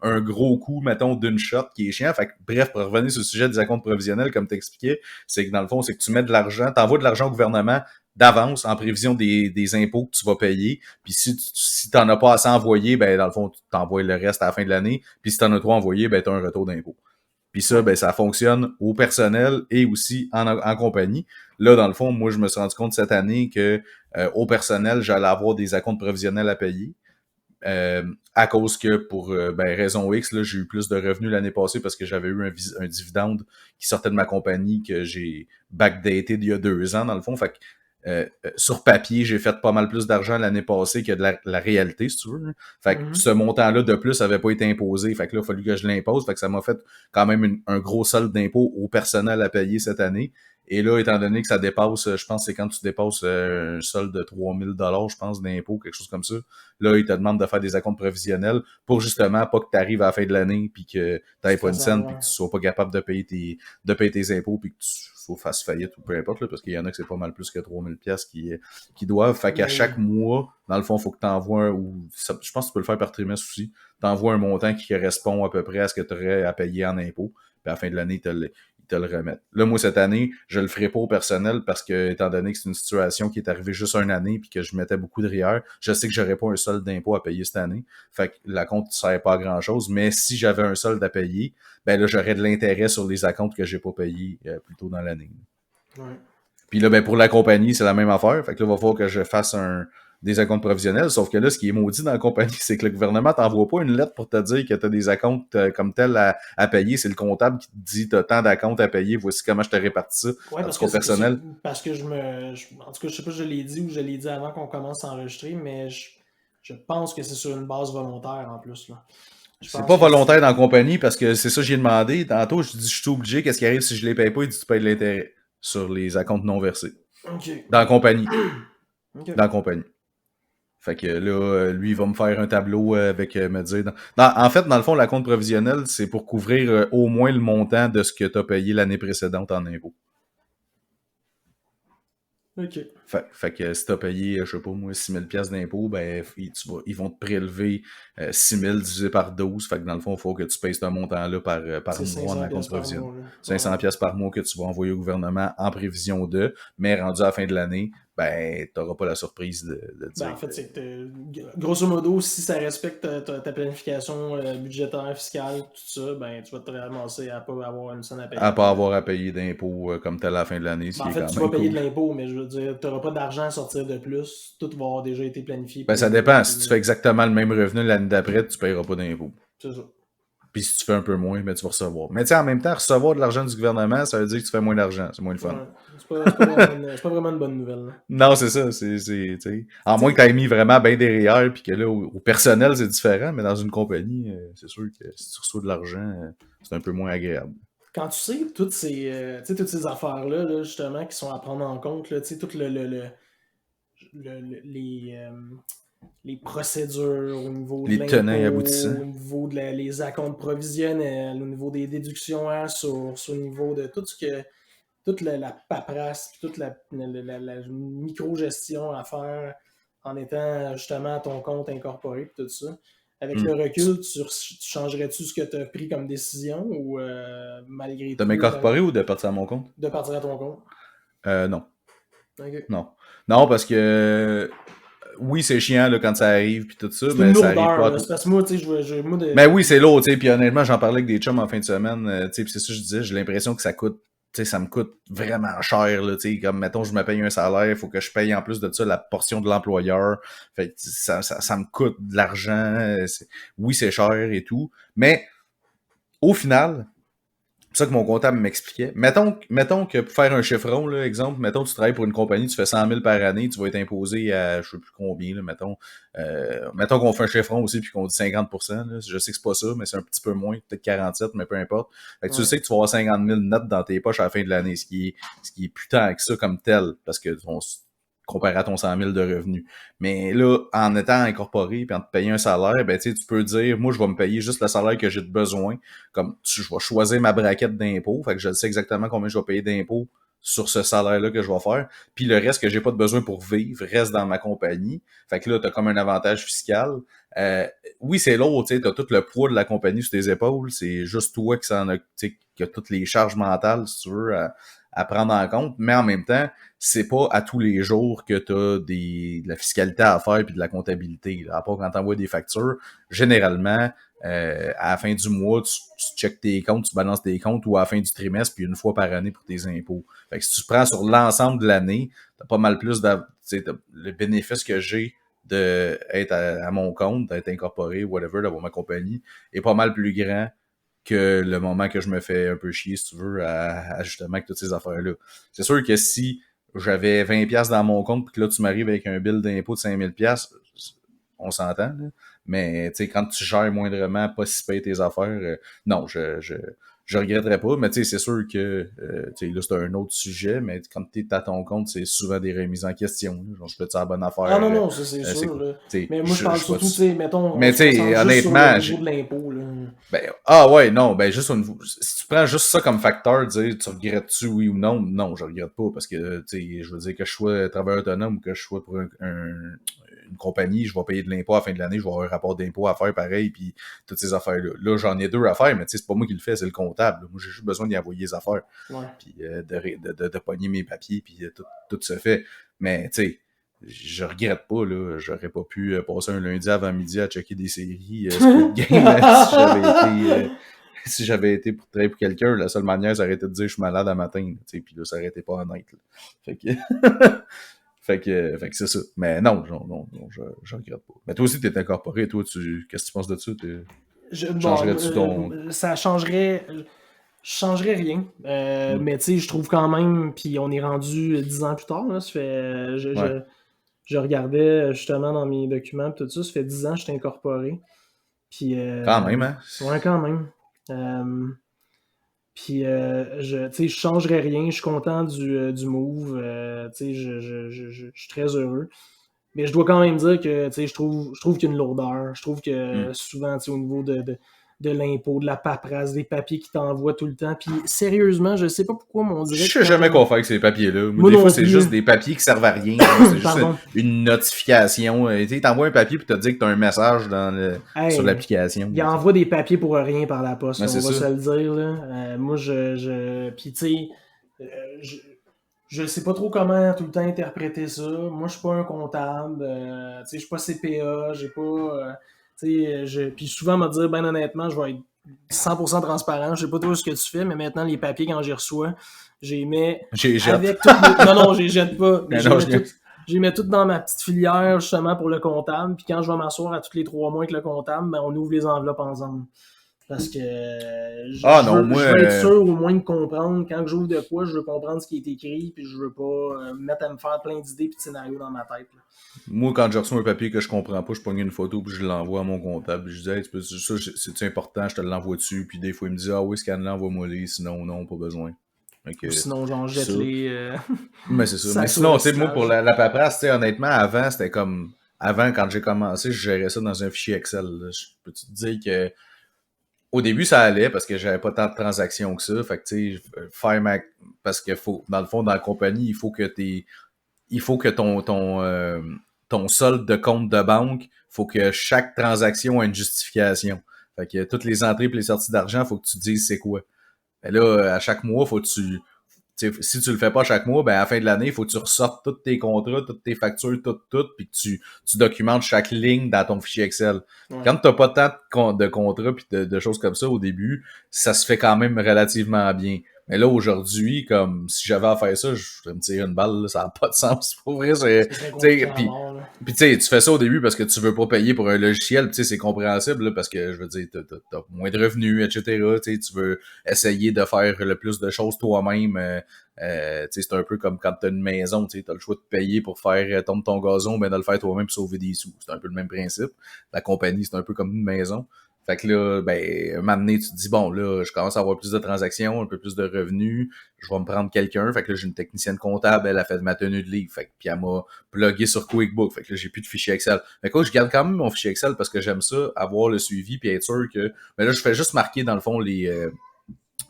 un gros coup, mettons, d'une shot qui est chiant. Fait que, bref, pour revenir sur le sujet des acomptes provisionnels, comme t'expliquais, c'est que dans le fond, c'est que tu mets de l'argent, t'envoies de l'argent au gouvernement d'avance en prévision des impôts que tu vas payer. Puis si t'en as pas assez envoyé, ben dans le fond, tu t'envoies le reste à la fin de l'année. Puis si t'en as trop envoyé, ben t'as un retour d'impôt. Puis ça, ben ça fonctionne au personnel et aussi en compagnie. Là, dans le fond, moi, je me suis rendu compte cette année que au personnel, j'allais avoir des acomptes provisionnels à payer. À cause que pour raison X, là, j'ai eu plus de revenus l'année passée parce que j'avais eu un dividende qui sortait de ma compagnie que j'ai backdaté d'il y a 2 ans, dans le fond. Fait que sur papier, j'ai fait pas mal plus d'argent l'année passée que de la réalité, si tu veux. Hein. Fait que Mhm. ce montant-là de plus avait pas été imposé. Fait que là, il a fallu que je l'impose. Fait que ça m'a fait quand même un gros solde d'impôt au personnel à payer cette année. Et là, étant donné que ça dépasse, je pense que c'est quand tu dépasses un solde de 3 000 $, je pense, d'impôt, quelque chose comme ça, là, ils te demandent de faire des acomptes provisionnels pour justement pas que tu arrives à la fin de l'année puis que tu n'aies pas une scène puis que tu sois pas capable de payer tes impôts puis que tu fasses faillite ou peu importe, là, parce qu'il y en a que c'est pas mal plus que 3 000 $ qui doivent. Fait qu'à chaque mois, dans le fond, il faut que tu envoies, je pense que tu peux le faire par trimestre aussi, tu envoies un montant qui correspond à peu près à ce que tu aurais à payer en impôts. Puis à la fin de l'année, te le remettre. Là, moi, cette année, je le ferai pas au personnel parce que, étant donné que c'est une situation qui est arrivée juste une année puis que je mettais beaucoup de REER, je sais que j'aurais pas un solde d'impôt à payer cette année. Fait que la compte ne sert pas à grand chose. Mais si j'avais un solde à payer, ben là, j'aurais de l'intérêt sur les acomptes que j'ai pas payés plus tôt dans l'année. Ouais. Puis là, ben, pour la compagnie, c'est la même affaire. Fait que là, il va falloir que je fasse des acomptes provisionnels. Sauf que là, ce qui est maudit dans la compagnie, c'est que le gouvernement t'envoie pas une lettre pour te dire que tu as des acomptes comme tel à payer. C'est le comptable qui te dit tu as tant d'acomptes à payer, voici comment je te répartis ça. Ouais, Tandis qu'au personnel. parce que en tout cas, je sais pas si je l'ai dit ou je l'ai dit avant qu'on commence à enregistrer, mais je pense que c'est sur une base volontaire en plus, là. Je C'est pense pas que volontaire c'est. dans la compagnie parce que c'est ça que j'ai demandé. Tantôt, je dis je suis obligé, qu'est-ce qui arrive si je les paye pas? Il dit tu payes de l'intérêt sur les acomptes non versés. Ok. Dans la compagnie. Ok. Dans la compagnie. Fait que là, lui, il va me faire un tableau avec me dire. En fait, dans le fond, la compte provisionnelle, c'est pour couvrir au moins le montant de ce que tu as payé l'année précédente en impôts. Ok. Fait que si tu as payé, je sais pas moi, 6 000 $ d'impôts, ben, ils vont te prélever 6 000 divisé par 12. Fait que dans le fond, il faut que tu payes ce montant-là par C'est mois dans 500 la compte pièces par provisionnelle. mois, là. 500 Ouais. pièces par mois que tu vas envoyer au gouvernement en prévision de, mais rendu à la fin de l'année, ben, t'auras pas la surprise de Ben, dire en fait, que c'est que grosso modo, si ça respecte ta planification budgétaire, fiscale, tout ça, ben tu vas te ramasser à pas avoir une scène à payer à à la fin pas de avoir l'année. à payer d'impôts comme tel à la fin de l'année, ce Ben, qui en est fait, quand tu vas même payer de cool. l'impôt, mais je veux dire, tu n'auras pas d'argent à sortir de plus. Tout va avoir déjà été planifié Ben, pour ça les années dépend. qui Si tu fais viennent. exactement le même revenu l'année d'après, tu payeras pas d'impôts. C'est ça. Puis si tu fais un peu moins, ben, tu vas recevoir. Mais tu sais, en même temps, recevoir de l'argent du gouvernement, ça veut dire que tu fais moins d'argent. C'est moins le fun. Ouais. C'est pas vraiment une bonne nouvelle, là. Non, c'est ça. Tu sais. À Tu moins que tu aies mis vraiment bien derrière, puis que là, au personnel, c'est différent, mais dans une compagnie, c'est sûr que si tu reçois de l'argent, c'est un peu moins agréable. quand tu sais tu sais, toutes ces affaires-là, là, justement, qui sont à prendre en compte, là, tu sais, tout les procédures au niveau de Les tenants et l'impôt, aboutissants. au niveau les acomptes provisionnels, au niveau des déductions à source, au niveau de tout ce que toute la paperasse, puis toute la micro-gestion à faire en étant justement à ton compte incorporé, puis tout ça. Avec le Hmm. recul, tu changerais-tu ce que tu as pris comme décision ou malgré De tout, m'incorporer ou de partir à mon compte? de partir à ton compte? Non. Ok. Non. Non, parce que oui, c'est chiant là, quand ça arrive puis tout ça, C'est une mais ça arrive lourdeur, pas à là. tout. C'est parce que moi, tu sais, moi Mais oui, c'est lourd, tu sais, puis honnêtement, j'en parlais avec des chums en fin de semaine, tu sais, puis c'est ça que je disais, j'ai l'impression que ça coûte, tu sais, ça me coûte vraiment cher, là, tu sais, comme, mettons, je me paye un salaire, il faut que je paye en plus de ça la portion de l'employeur, fait que ça me coûte de l'argent, oui, c'est cher et tout, mais au final, c'est ça que mon comptable m'expliquait. Mettons que pour faire un chiffron, là, exemple, mettons que tu travailles pour une compagnie, tu fais 100 000 par année, tu vas être imposé à je sais plus combien, là, mettons qu'on fait un chiffron aussi puis qu'on dit 50%, là, je sais que c'est pas ça, mais c'est un petit peu moins, peut-être 47, mais peu importe. Fait que tu Ouais. sais que tu vas avoir 50 000 net dans tes poches à la fin de l'année, ce qui est plus tant que ça comme tel, parce que comparé à ton 100 000 de revenus. Mais là, en étant incorporé puis en te payant un salaire, ben tu sais, tu peux dire, moi, je vais me payer juste le salaire que j'ai de besoin. Je vais choisir ma braquette d'impôts, fait que je sais exactement combien je vais payer d'impôts sur ce salaire-là que je vais faire. Puis le reste que j'ai pas de besoin pour vivre reste dans ma compagnie. Fait que là, t'as comme un avantage fiscal. Oui, c'est lourd, tu sais, t'as tout le poids de la compagnie sur tes épaules. C'est juste toi qui s'en a, tu sais, qui a toutes les charges mentales, si tu veux, à prendre en compte. Mais en même temps, c'est pas à tous les jours que t'as de la fiscalité à faire puis de la comptabilité. Là. À part quand t'envoies des factures, généralement, à la fin du mois, tu checkes tes comptes, tu balances tes comptes ou à la fin du trimestre, puis une fois par année pour tes impôts. Fait que si tu prends sur l'ensemble de l'année, t'as pas mal plus le bénéfice que j'ai de être à mon compte, d'être incorporé, whatever, d'avoir ma compagnie, est pas mal plus grand que le moment que je me fais un peu chier, si tu veux, à justement avec toutes ces affaires-là. C'est sûr que si j'avais 20$ dans mon compte, puis que là, tu m'arrives avec un bill d'impôt de 5000$, on s'entend, là. Mais, tu sais, quand tu gères moindrement, pas si payes tes affaires, non, je regretterais pas, mais tu sais, c'est sûr que, tu sais, là, c'est un autre sujet, mais quand t'es à ton compte, c'est souvent des remises en question, là. Genre, je fais-tu la bonne affaire? Ah non, non, ça c'est C'est sûr, quoi? là. Tu sais, Mais moi, je parle surtout, tu sais, mettons, on mais se tu sais, concentre juste sur le honnêtement, niveau de l'impôt, là. ben, ah ouais, non, ben juste au niveau, si tu prends juste ça comme facteur, dire tu regrettes-tu oui ou non, non, je regrette pas, parce que, tu sais, je veux dire que je sois travailleur autonome ou que je sois pour une compagnie, je vais payer de l'impôt à la fin de l'année, je vais avoir un rapport d'impôt à faire pareil, puis toutes ces affaires-là. Là, j'en ai 2 à faire, mais tu sais, c'est pas moi qui le fais, c'est le comptable. Moi, j'ai juste besoin d'y envoyer les affaires, Ouais. puis de pogner mes papiers, puis tout se fait. Mais, tu sais, je regrette pas, là. J'aurais pas pu passer un lundi avant midi à checker des séries Squid Game si j'avais été pour travailler pour quelqu'un. La seule manière, ça aurait été de dire je suis malade à matin. Puis là, ça aurait été pas honnête. Là. Fait que. fait que c'est ça. Mais non, je regrette pas. Mais toi aussi, t'es incorporé. Toi, qu'est-ce que tu penses de ça? Changerais-tu ton. Ça changerait. Je changerais rien. Mais tu sais, je trouve quand même, puis on est rendu 10 ans plus tard, là, ça fait, Ouais. je regardais justement dans mes documents tout ça, ça fait 10 ans que je suis incorporé. Puis, Quand même, hein? ouais, quand même. Puis, tu sais, je changerais rien. Je suis content du move. Tu sais, je suis très heureux. Mais je dois quand même dire que, tu sais, je trouve qu'il y a une lourdeur. Je trouve que souvent, tu sais, au niveau de l'impôt, de la paperasse, des papiers qui t'envoient tout le temps. Puis, sérieusement, je sais pas pourquoi, mais on dirait Je sais jamais quoi faire avec ces papiers-là. Moi des non fois, c'est plus. juste des papiers qui servent à rien. C'est juste une notification. Tu sais, t'envoies un papier puis t'as dit que t'as un message sur l'application. Il envoie des papiers pour rien par la poste, Ben, on va c'est ça. se le dire. Là. Moi, puis tu sais, je sais pas trop comment tout le temps interpréter ça. Moi, je suis pas un comptable. Tu sais, je suis pas CPA. J'ai pas. Tu sais, puis souvent, me dire, ben honnêtement, je vais être 100% transparent. Je sais pas trop ce que tu fais, mais maintenant, les papiers, quand j'y reçois, j'y mets avec toutes les... Non, je les jette pas. Mais j'y mets tout dans ma petite filière, justement, pour le comptable. Puis quand je vais m'asseoir à tous les 3 mois avec le comptable, ben, on ouvre les enveloppes ensemble. Parce que je veux être sûr au moins de comprendre. Quand j'ouvre de quoi, je veux comprendre ce qui est écrit, puis je veux pas me mettre à me faire plein d'idées et de scénarios dans ma tête. Là. Moi, quand je reçois un papier que je comprends pas, je pogne une photo puis je l'envoie à mon comptable. Je dis, hey, ça, c'est important, je te l'envoie dessus. Puis des fois, il me dit, ah oui, scanne-le, envoie-moi-les. Sinon, non, pas besoin. Ou sinon, j'en jette les. Mais c'est ça. Mais sinon, tu sais, moi, pour la paperasse, tu sais, honnêtement, avant, c'était comme. Avant, quand j'ai commencé, je gérais ça dans un fichier Excel. Là. Je peux te dire que. Au début, ça allait parce que j'avais pas tant de transactions que ça. Fait que, tu sais, parce que dans le fond, dans la compagnie, il faut que ton solde de compte de banque, faut que chaque transaction ait une justification. Fait que toutes les entrées et les sorties d'argent, faut que tu te dises c'est quoi. Mais là, à chaque mois, faut que si tu le fais pas chaque mois, ben à la fin de l'année, il faut que tu ressortes tous tes contrats, toutes tes factures, tout, puis que tu documentes chaque ligne dans ton fichier Excel. Ouais. Quand tu n'as pas tant de contrats puis de choses comme ça au début, ça se fait quand même relativement bien. Mais là, aujourd'hui, comme si j'avais à faire ça, je vais me tirer une balle, là, ça n'a pas de sens. Pour vrai, puis tu sais, tu fais ça au début parce que tu veux pas payer pour un logiciel, tu sais, c'est compréhensible, là, parce que je veux dire, t'as moins de revenus, etc. Tu veux essayer de faire le plus de choses toi-même. C'est un peu comme quand t'as une maison, tu as le choix de payer pour faire tomber ton gazon, ben de le faire toi-même pour sauver des sous. C'est un peu le même principe. La compagnie, c'est un peu comme une maison. Fait que là, ben, un moment donné, tu te dis, bon, là, je commence à avoir plus de transactions, un peu plus de revenus, je vais me prendre quelqu'un. Fait que là, j'ai une technicienne comptable, elle a fait ma tenue de livre. Fait que, puis elle m'a plugué sur QuickBook. Fait que là, j'ai plus de fichier Excel. Mais quoi, je garde quand même mon fichier Excel parce que j'aime ça, avoir le suivi puis être sûr que... Mais là, je fais juste marquer, dans le fond,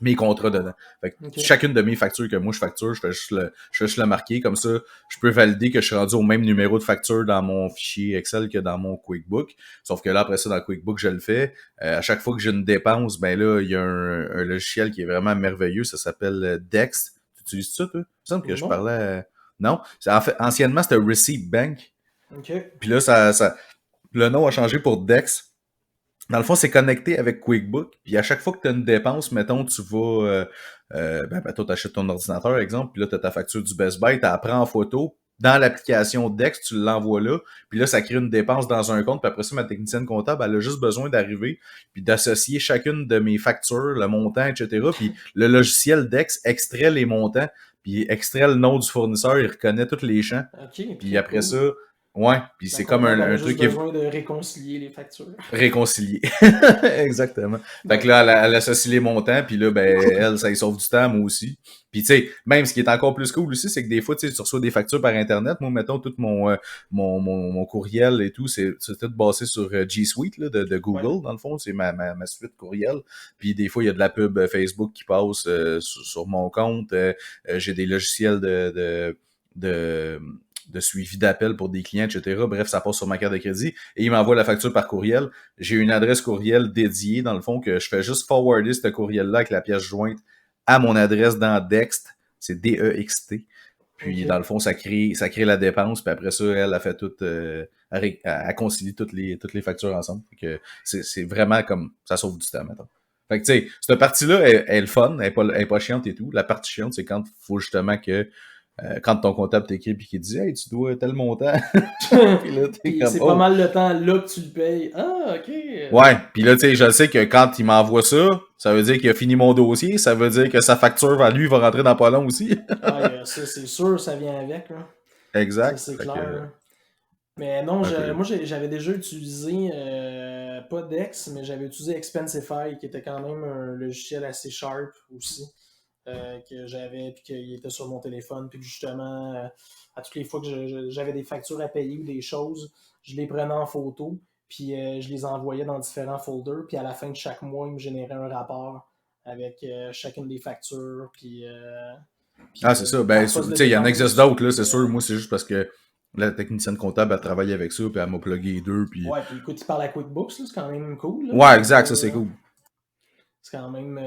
mes contrats dedans. Fait que chacune de mes factures que moi je facture, je fais juste le marquer. Comme ça, je peux valider que je suis rendu au même numéro de facture dans mon fichier Excel que dans mon QuickBook. Sauf que là, après ça, dans le QuickBook, je le fais. À chaque fois que j'ai une dépense, ben là, il y a un logiciel qui est vraiment merveilleux. Ça s'appelle Dex. Tu utilises ça, toi? Il me semble que je parlais... Non? En fait, anciennement, c'était Receipt Bank. Puis là, le nom a changé pour Dex. Dans le fond, c'est connecté avec QuickBook. Puis à chaque fois que tu as une dépense, mettons, tu vas... toi, tu achètes ton ordinateur, par exemple, puis là, tu as ta facture du Best Buy, tu la prends en photo. Dans l'application Dex, tu l'envoies là. Puis là, ça crée une dépense dans un compte. Puis après ça, ma technicienne comptable, elle a juste besoin d'arriver puis d'associer chacune de mes factures, le montant, etc. Puis le logiciel Dex extrait les montants. puis il extrait le nom du fournisseur, il reconnaît tous les champs. OK, Puis très après cool. ça, ouais, puis La c'est comme comptable avait un juste truc qui est besoin de réconcilier les factures. réconcilié. Exactement. Fait que Ben, là, elle associe les montants, puis là, ben, elle, ça lui sauve du temps, moi aussi. Puis tu sais, même ce qui est encore plus cool aussi, c'est que des fois, tu sais, tu reçois des factures par Internet. Moi, mettons, tout mon courriel et tout, c'est tout basé sur G Suite là, de ouais. Google, dans le fond. C'est ma suite courriel. Puis des fois, il y a de la pub Facebook qui passe sur mon compte. J'ai des logiciels de, de suivi d'appel pour des clients, etc. Bref, ça passe sur ma carte de crédit et il m'envoie la facture par courriel. J'ai une adresse courriel dédiée, dans le fond, que je fais juste forwarder ce courriel-là avec la pièce jointe à mon adresse dans Dext. C'est D-E-X-T. Puis, OK. dans le fond, ça crée la dépense. Puis après ça, elle a fait tout, elle concilie toutes les factures ensemble. Fait que c'est vraiment comme, ça sauve du temps, maintenant. Fait que, tu sais, cette partie-là, elle est le fun, elle est pas chiante et tout. La partie chiante, c'est quand il faut justement que quand ton comptable t'écrit puis qu'il te dit « Hey, tu dois tel montant. » Puis là, t'es Puis comme c'est « pas Oh! » mal le temps là que tu le payes. Ah, OK. Ouais, puis là, tu sais, je sais que quand il m'envoie ça, ça veut dire qu'il a fini mon dossier, ça veut dire que sa facture, lui, va rentrer dans pas long aussi. Ah, ça, c'est sûr, ça vient avec, là. Ça, Exact. c'est Fait clair, que, là. Mais non, un peu. moi, j'avais déjà utilisé, pas Dex, mais j'avais utilisé Expensify, qui était quand même un logiciel assez sharp aussi, que j'avais, puis qu'il était sur mon téléphone, puis que justement, à toutes les fois que j'avais des factures à payer ou des choses, je les prenais en photo, puis je les envoyais dans différents folders, puis à la fin de chaque mois, il me générait un rapport avec chacune des factures, Ah, puis c'est ça. Ben, par tu poste de sais, il y en existe dépense, d'autres, là, c'est puis sûr. Moi, c'est juste parce que la technicienne comptable, elle travaille avec ça, puis elle m'a plugué deux, puis... ouais, puis écoute, il parle à QuickBooks, là, c'est quand même cool, là, Ouais, donc exact, ça, c'est cool. c'est quand même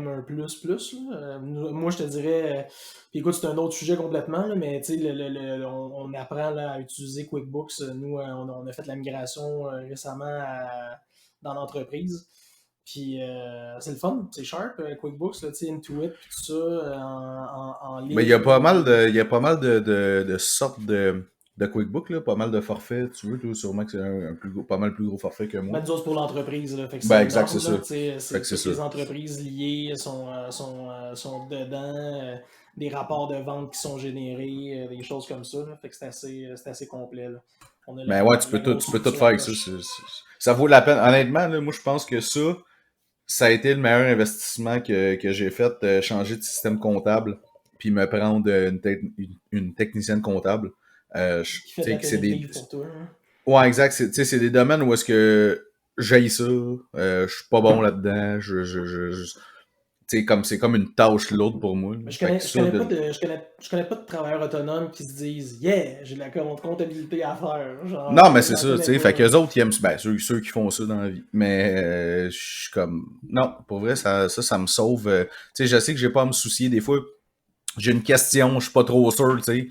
un plus, là. Moi, je te dirais, puis écoute, c'est un autre sujet complètement, là, mais tu sais, on apprend là, à utiliser QuickBooks. Nous, on a fait la migration récemment dans l'entreprise. Puis c'est le fun, c'est sharp, QuickBooks, là, tu sais, Intuit, puis tout ça, en Mais il y a ligne. pas mal Puis, de sortes de QuickBook, là, pas mal de forfaits, tu veux, toi, sûrement que c'est un pas mal plus gros forfait que moi. ben, nous autres, pour l'entreprise, là, fait que c'est Ben, exact, c'est énorme, ça. là, tu sais, Fait que c'est c'est toutes ça. les entreprises liées sont dedans, des rapports de vente qui sont générés, des choses comme ça, là, fait que c'est assez complet, là. On a Ben ouais, la grosse tu peux tout structure faire à avec ça. coche. Ça vaut la peine. Honnêtement, là, moi, je pense que ça a été le meilleur investissement que j'ai fait, changer de système comptable, puis me prendre une technicienne comptable. Qui fait Tu de sais, la que c'est tenue de des... livre pour toi, hein. Ouais, exact. Tu sais, c'est des domaines où est-ce que j'haïs ça, je suis pas bon là-dedans, tu sais, comme c'est comme une tâche lourde pour moi. Là. Mais Fait que ça, je connais pas de travailleurs autonomes qui se disent Yeah, j'ai de la comptabilité à faire. Genre, non, mais c'est j'en ça, tu connais sais. Fait pas. que les autres, ils aiment, ben, ceux qui font ça dans la vie. Mais, je suis comme, non, pour vrai, ça me sauve. Tu sais, je sais que j'ai pas à me soucier. Des fois, j'ai une question, je suis pas trop sûr, tu sais,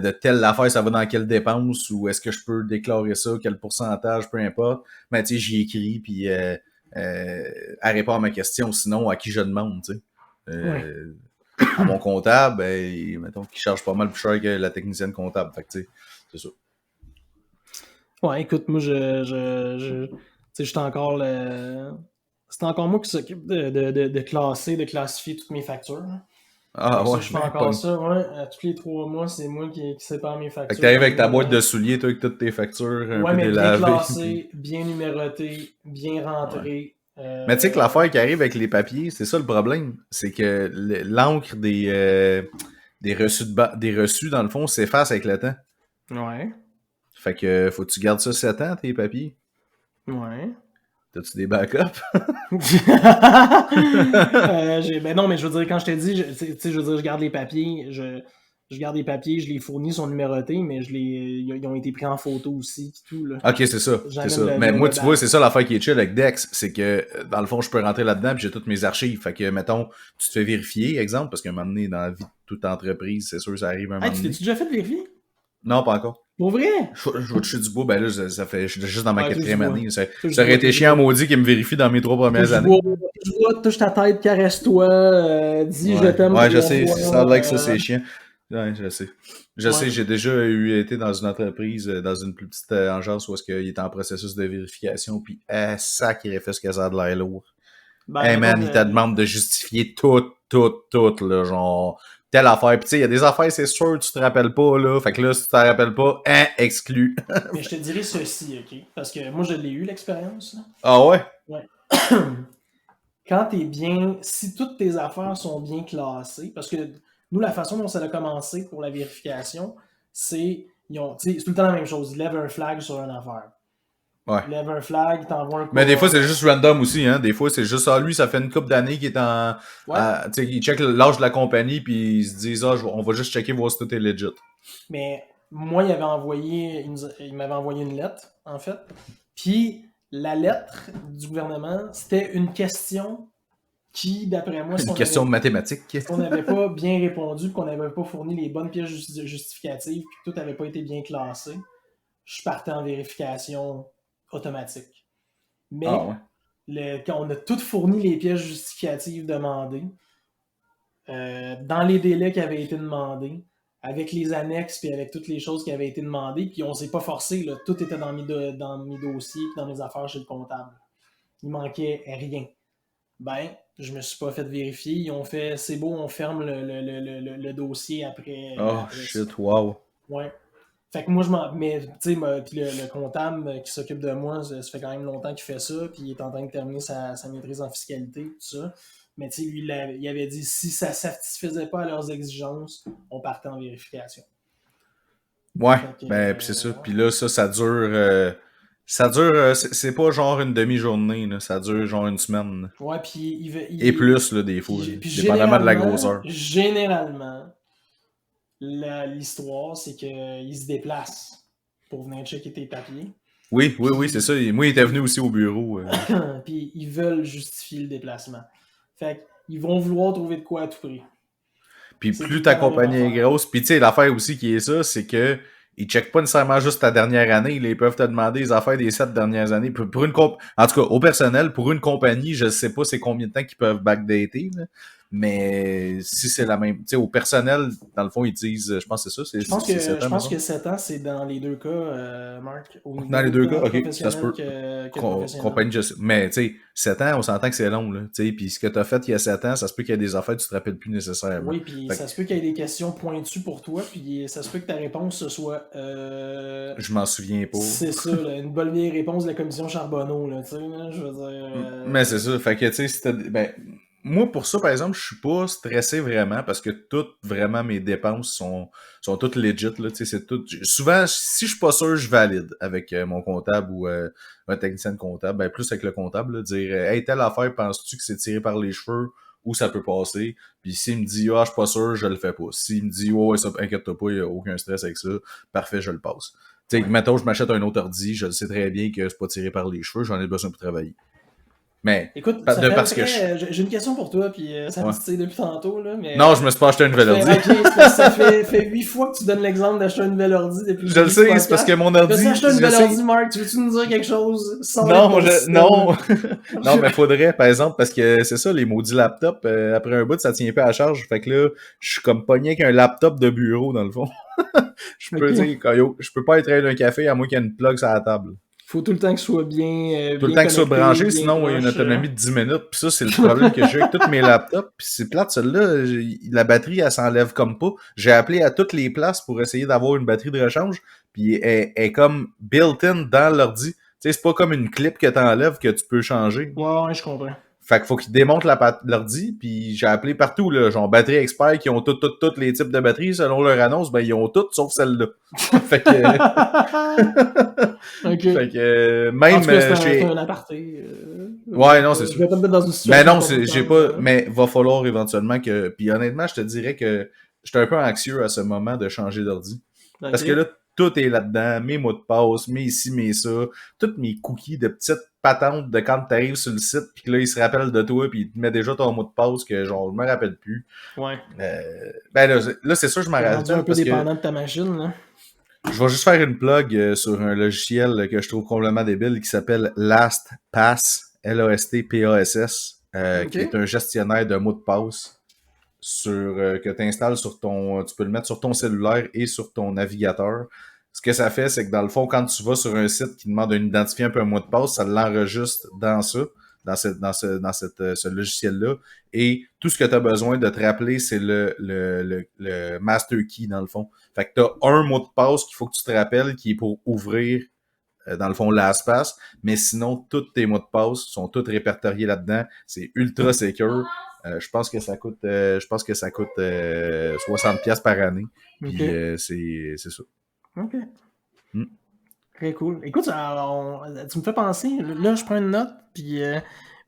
de telle affaire, ça va dans quelle dépense, ou est-ce que je peux déclarer ça, quel pourcentage, peu importe. Mais, tu sais, j'y écris, puis, elle répond à ma question. Sinon, à qui je demande, tu sais. Ouais. À mon comptable, ben, mettons qu'il charge pas mal plus cher que la technicienne comptable. Fait que, tu sais, c'est ça. Ouais, écoute, moi, tu sais, j'étais encore c'est encore moi qui s'occupe de classer, de classifier toutes mes factures, hein. Fait Ah que ça, ouais, je fais ben, encore ça, ouais. À tous les 3 mois, c'est moi qui sépare mes fait que factures t'arrives par avec ta boîte numéro. de souliers, toi, avec toutes tes factures un Ouais, peu mais bien délavées. Puis... classé, bien numéroté, bien Ouais. rentré. Mais tu sais que l'affaire qui arrive avec les papiers, c'est ça le problème. C'est que l'encre des reçus, dans le fond, s'efface avec le temps. Ouais. Fait que faut que tu gardes ça 7 ans, tes papiers. Ouais. T'as-tu des backups? Ben non, mais je veux dire, quand je t'ai dit, tu sais, je veux dire, je garde les papiers, je garde les papiers, je les fournis, ils sont numérotés, mais ils ont été pris en photo aussi, pis tout, là. Ok, c'est ça, c'est J'amène ça. Mais moi, le tu vois, bac. c'est ça l'affaire qui est chill avec Dex, c'est que dans le fond, je peux rentrer là-dedans puis j'ai toutes mes archives. Fait que, mettons, tu te fais vérifier, exemple, parce qu'à un moment donné, dans la vie de toute entreprise, c'est sûr, ça arrive un Hey, moment tu donné. t'es-tu déjà fait vérifier? Non, pas encore. Pour vrai? Je vais toucher du bois, ben là, ça fait, je suis juste dans ma Ouais, touche du quatrième bois. année. Ça, Touche ça du aurait bois, été touche du chiant bois. maudit qui me vérifie dans mes 3 premières Touche du années. bois, touche du bois, touche ta tête, caresse-toi, dis je Ouais, t'aime ouais, je 3 sais, fois. ça a l'air que ça, c'est chiant. Ouais, je sais. Je sais, Ouais. j'ai déjà été dans une entreprise, dans une plus petite agence où est-ce qu'il était en processus de vérification, puis ça qui aurait fait ce que ça a de l'air lourd. Ben, Hey mettons man, que il te demande de justifier tout, là, genre telle affaire. Puis tu sais, il y a des affaires, c'est sûr, tu te rappelles pas, là. Fait que là, si tu t'en rappelles pas, exclu. Mais je te dirais ceci, OK? Parce que moi, je l'ai eu, l'expérience. Là. Ah ouais? Ouais. Quand t'es bien, si toutes tes affaires sont bien classées, parce que nous, la façon dont ça a commencé pour la vérification, c'est, c'est tout le temps la même chose. Ils lèvent un flag sur une affaire. Ouais. Ils lèvent un flag, ils t'envoient un Mais des fois, c'est juste random aussi, hein. Des fois, c'est juste, lui, ça fait une couple d'années qu'il est en, Ouais. tu sais, il check l'âge de la compagnie, puis ils se disent, on va juste checker voir si tout est legit. Mais moi, il m'avait envoyé une lettre, en fait. Puis, la lettre du gouvernement, c'était une question qui, d'après moi, Une question de mathématiques. si on n'avait pas bien répondu, qu'on n'avait pas fourni les bonnes pièces justificatives, puis que tout n'avait pas été bien classé, je partais en vérification automatique. Mais quand on a tout fourni les pièces justificatives demandées, dans les délais qui avaient été demandés, avec les annexes, puis avec toutes les choses qui avaient été demandées, puis on s'est pas forcé, là, tout était dans mes dossiers, puis dans mes affaires chez le comptable. Il manquait rien. Ben, je me suis pas fait vérifier. Ils ont fait, c'est beau, on ferme le dossier après. Oh après shit, ça. wow. Ouais. Fait que moi, je m'en. Mais, tu sais, puis le comptable qui s'occupe de moi, ça fait quand même longtemps qu'il fait ça, puis il est en train de terminer sa maîtrise en fiscalité, tout ça. Mais, tu sais, lui, il avait dit si ça ne satisfaisait pas à leurs exigences, on partait en vérification. Ouais, ben, pis c'est ça. Puis là, ça dure. C'est pas genre une demi-journée, là. Ça dure genre une semaine. Ouais, puis et plus, là, des fois. Puis dépendamment de la grosseur. Généralement, l'histoire, c'est qu'il se déplace pour venir checker tes papiers. Oui, c'est ça. Moi, il était venu aussi au bureau. Puis ils veulent justifier le déplacement. Fait qu'ils vont vouloir trouver de quoi à tout prix. Puis plus ta compagnie est grosse, puis tu sais, l'affaire aussi qui est ça, c'est que ils checkent pas nécessairement juste ta dernière année, ils peuvent te demander les affaires des 7 dernières années. En tout cas, au personnel, pour une compagnie, je sais pas c'est combien de temps qu'ils peuvent backdater, là. Mais si c'est la même, tu sais, au personnel, dans le fond, ils disent, je pense que c'est ça. Je pense que 7 ans, c'est dans les deux cas, Marc. Dans les deux cas, ok, ça se peut. Compagnie, je sais. Mais tu sais, 7 ans, on s'entend que c'est long, là. Tu sais, puis ce que tu as fait il y a 7 ans, ça se peut qu'il y ait des affaires que tu te rappelles plus nécessairement. Oui, puis ça se peut qu'il y ait des questions pointues pour toi, puis ça se peut que ta réponse ce soit. Je m'en souviens pas. C'est ça, là, une bonne vieille réponse de la commission Charbonneau, là, tu sais, je veux dire. Mais c'est ça, fait que tu sais, c'était. Ben, moi, pour ça, par exemple, je suis pas stressé vraiment parce que toutes, vraiment, mes dépenses sont toutes legit, là, tu sais, c'est tout. Souvent, si je suis pas sûr, je valide avec mon comptable ou un technicien de comptable, ben, plus avec le comptable, là, dire, hey, telle affaire, penses-tu que c'est tiré par les cheveux ou ça peut passer? Puis s'il me dit, ah, je suis pas sûr, je le fais pas. S'il me dit, ouais, ça, inquiète-toi pas, il y a aucun stress avec ça, parfait, je le passe. Tu sais, mettons, je m'achète un autre ordi, je le sais très bien que c'est pas tiré par les cheveux, j'en ai besoin pour travailler. Mais, écoute, j'ai une question pour toi, puis ça me titille depuis tantôt, là, mais... Non, je me suis pas acheté un nouvel ordi. Ok, ça fait 8 fois que tu donnes l'exemple d'acheter un nouvel ordi depuis je le sais, c'est parce que mon ordi... Tu as acheté un nouvel ordi, Marc, tu veux-tu nous dire quelque chose sans non, non, mais faudrait, par exemple, parce que c'est ça, les maudits laptops, après un bout, ça tient pas à charge, fait que là, je suis comme pogné avec un laptop de bureau, dans le fond. Je peux dire, je peux pas être à un café à moins qu'il y ait une plug sur la table. Faut tout le temps que ce soit bien. Tout le temps que ce soit branché, sinon il y a une autonomie de 10 minutes. Puis ça, c'est le problème que j'ai avec tous mes laptops. Puis c'est plate, celle-là, la batterie, elle s'enlève comme pas. J'ai appelé à toutes les places pour essayer d'avoir une batterie de rechange. Puis elle est comme built-in dans l'ordi. Tu sais, c'est pas comme une clip que t'enlèves que tu peux changer. Ouais, je comprends. Fait qu'il faut qu'il démonte l'ordi, puis j'ai appelé partout, là, genre Batterie Expert, qui ont tous les types de batteries, selon leur annonce, ben ils ont toutes, sauf celle-là. Fait que... okay. Fait que, même... En tout cas, c'est un aparté. Ouais, non, c'est sûr. Je vais pas me mettre dans une Mais situation... non, j'ai pas... Mais va falloir éventuellement que... Puis honnêtement, je te dirais que j'étais un peu anxieux à ce moment de changer d'ordi. Okay. Parce que là, tout est là-dedans, mes mots de passe, mes ci, mes ça, tous mes cookies de petites patentes de quand t'arrives sur le site, puis que là, il se rappelle de toi, puis il te met déjà ton mot de passe que genre, je me rappelle plus. Ouais. Ben là c'est sûr, je m'en rappelle. Un peu dépendant de ta machine, là. Je vais juste faire une plug sur un logiciel que je trouve complètement débile qui s'appelle LastPass, LASTPASS, qui est un gestionnaire de mots de passe que tu installes sur tu peux le mettre sur ton cellulaire et sur ton navigateur. Ce que ça fait, c'est que dans le fond, quand tu vas sur un site qui demande un identifiant un peu un mot de passe, ça l'enregistre dans ça. ce logiciel-là. Et tout ce que tu as besoin de te rappeler, c'est le master key, dans le fond. Fait que tu as un mot de passe qu'il faut que tu te rappelles, qui est pour ouvrir, dans le fond, LastPass. Mais sinon, tous tes mots de passe sont tous répertoriés là-dedans. C'est ultra secure. Je pense que ça coûte 60$ par année. Puis c'est ça. OK. Très cool. Écoute, tu me fais penser, là je prends une note, puis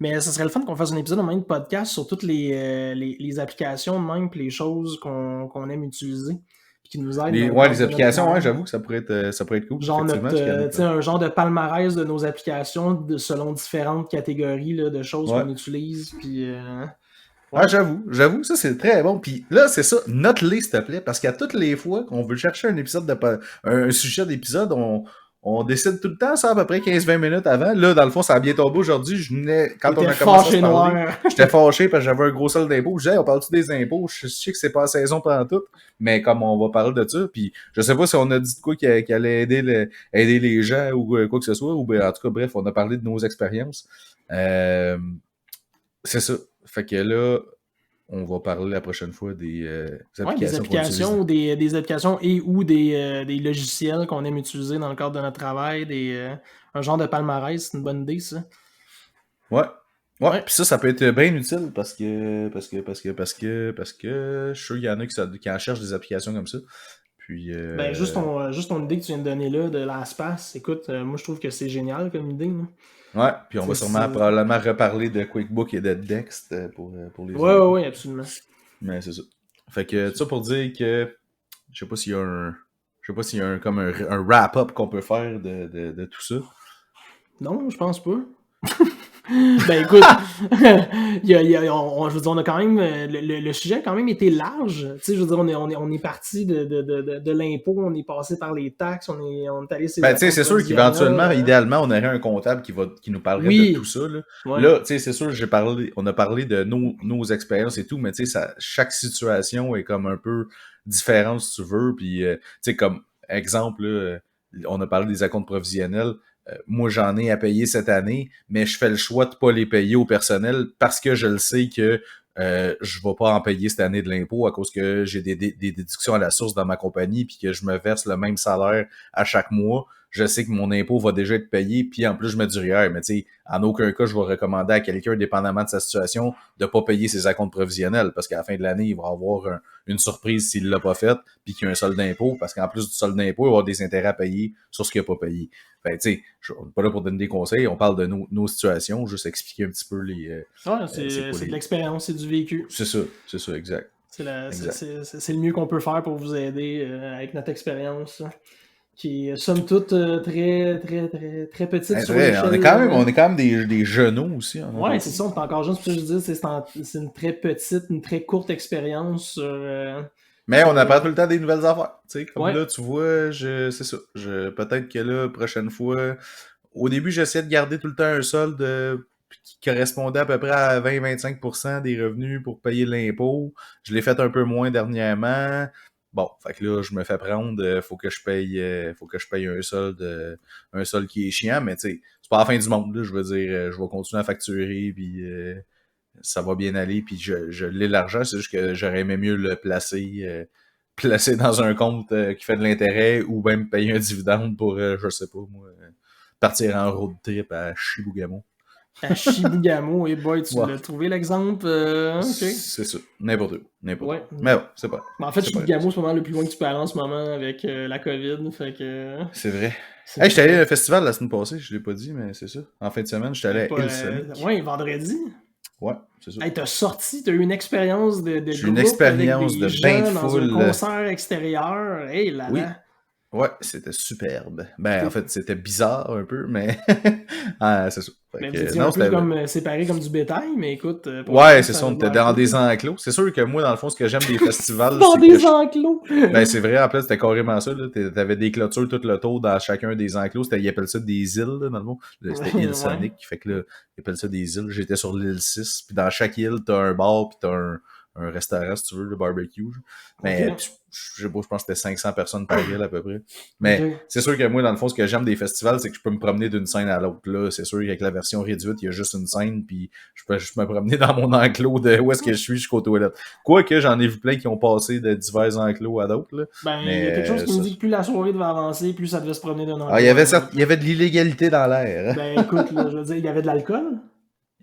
mais ça serait le fun qu'on fasse un épisode de même de podcast sur toutes les applications de même, puis les choses qu'on aime utiliser, puis qui nous aident. Les applications, j'avoue que ça pourrait être cool. Genre un genre de palmarès de nos applications selon différentes catégories là, de choses qu'on utilise, puis... Ah, j'avoue, ça c'est très bon. Puis là, c'est ça, note-les s'il te plaît, parce qu'à toutes les fois qu'on veut chercher un sujet d'épisode, on décide tout le temps ça à peu près 15-20 minutes avant. Là, dans le fond, ça a bien tombé aujourd'hui. Quand on a commencé à parler, j'étais fâché parce que j'avais un gros solde d'impôts. Je disais, on parle-tu des impôts? Je sais que c'est pas la saison pendant tout, mais comme on va parler de ça, puis je sais pas si on a dit de quoi qui allait aider les gens ou quoi que ce soit, ou en tout cas, bref, on a parlé de nos expériences. C'est ça. Fait que là, on va parler la prochaine fois des applications. Des applications et ou des logiciels qu'on aime utiliser dans le cadre de notre travail, un genre de palmarès, c'est une bonne idée, ça. Ouais, puis ça peut être bien utile parce que je suis sûr qu'il y en a qui en cherchent des applications comme ça. Puis juste ton idée que tu viens de donner là de LastPass, écoute, moi je trouve que c'est génial comme idée. Là. Ouais, puis on va probablement reparler de QuickBook et de Dext pour les autres. Ouais, absolument. Mais c'est ça. Fait que ça pour dire que je sais pas s'il y a un wrap-up qu'on peut faire de tout ça. Non, je pense pas. Ben écoute, je veux dire, on a quand même le sujet a quand même été large. Tu sais, je veux dire, on est parti de l'impôt, on est passé par les taxes, on est allé. Ben tu sais, c'est sûr qu'éventuellement, idéalement, on aurait un comptable qui nous parlerait de tout ça. Là, là tu sais, c'est sûr, on a parlé de nos expériences et tout, mais tu sais, chaque situation est comme un peu différente si tu veux. Puis tu sais, comme exemple, là, on a parlé des acomptes provisionnels. Moi, j'en ai à payer cette année, mais je fais le choix de pas les payer au personnel parce que je le sais que je vais pas en payer cette année de l'impôt à cause que j'ai des déductions à la source dans ma compagnie puis que je me verse le même salaire à chaque mois. Je sais que mon impôt va déjà être payé, puis en plus, je me dis rien. Mais tu sais, en aucun cas, je vais recommander à quelqu'un, dépendamment de sa situation, de pas payer ses acomptes provisionnels, parce qu'à la fin de l'année, il va avoir une surprise s'il l'a pas fait, puis qu'il y a un solde d'impôt, parce qu'en plus du solde d'impôt, il va avoir des intérêts à payer sur ce qu'il n'a pas payé. Ben, tu sais, on n'est pas là pour donner des conseils, on parle de nos situations, juste expliquer un petit peu les... c'est de l'expérience, c'est du vécu. C'est ça, exact. C'est le mieux qu'on peut faire pour vous aider avec notre expérience. Qui est somme toute très petite sur l'échelle. On est quand même des genoux aussi. Ouais, c'est ça, on est encore jeune. C'est pour ça que je dis, c'est une très petite, une très courte expérience sur... Mais on apprend tout le temps des nouvelles affaires. Tu sais, comme là, tu vois, c'est ça. Peut-être que là, prochaine fois, au début, j'essayais de garder tout le temps un solde qui correspondait à peu près à 20-25% des revenus pour payer l'impôt. Je l'ai fait un peu moins dernièrement. Bon, fait que là, je me fais prendre, faut que je paye un solde qui est chiant, mais tu sais, c'est pas la fin du monde, là, je veux dire, je vais continuer à facturer, puis ça va bien aller, puis je l'ai l'argent, c'est juste que j'aurais aimé mieux le placer dans un compte qui fait de l'intérêt, ou même payer un dividende pour, je sais pas, moi, partir en road trip à Chibougamau. À Chibougamau, et boy, tu l'as trouvé l'exemple. Okay. C'est ça, n'importe où. Mais bon, c'est pas. En fait, Chibougamau, c'est vraiment le plus loin que tu peux aller en ce moment avec la COVID. Fait que... C'est vrai. Hey, j'étais allé à un festival la semaine passée, je l'ai pas dit, mais c'est ça. En fin de semaine, j'étais allé à Hillsonic. Ouais, vendredi. Ouais, c'est ça. Hey, t'as eu une expérience de J'ai une expérience de bain de foule. Dans un concert extérieur. Hey, là, oui. Ouais, c'était superbe. Ben, en fait, c'était bizarre un peu, mais c'est ça. C'est un peu comme séparé comme du bétail, mais écoute... ouais, c'est ça, on était dans des enclos. C'est sûr que moi, dans le fond, ce que j'aime des festivals... Dans des enclos! Ben, c'est vrai, en plus, c'était carrément ça. T'avais des clôtures tout le tour dans chacun des enclos. Ils appellent ça des îles, là, dans le fond. C'était Hillsonic, fait que là, ils appellent ça des îles. J'étais sur l'île 6, puis dans chaque île, t'as un bar, puis t'as un restaurant, si tu veux, de barbecue. Mais Ok. je sais pas, je pense que c'était 500 personnes par ville à peu près. Mais Ok. c'est sûr que moi, dans le fond, ce que j'aime des festivals, c'est que je peux me promener d'une scène à l'autre. Là, c'est sûr qu'avec la version réduite, il y a juste une scène, puis je peux juste me promener dans mon enclos de où est-ce que je suis jusqu'aux toilettes. Quoique j'en ai vu plein qui ont passé de divers enclos à d'autres. Là. Ben, il y a quelque Mais chose qui me dit que plus la soirée devait avancer, plus ça devait se promener d'un il enclos y à avait l'autre. il y avait de l'illégalité dans l'air. Hein? Ben, écoute, là, je veux dire, il y avait de l'alcool.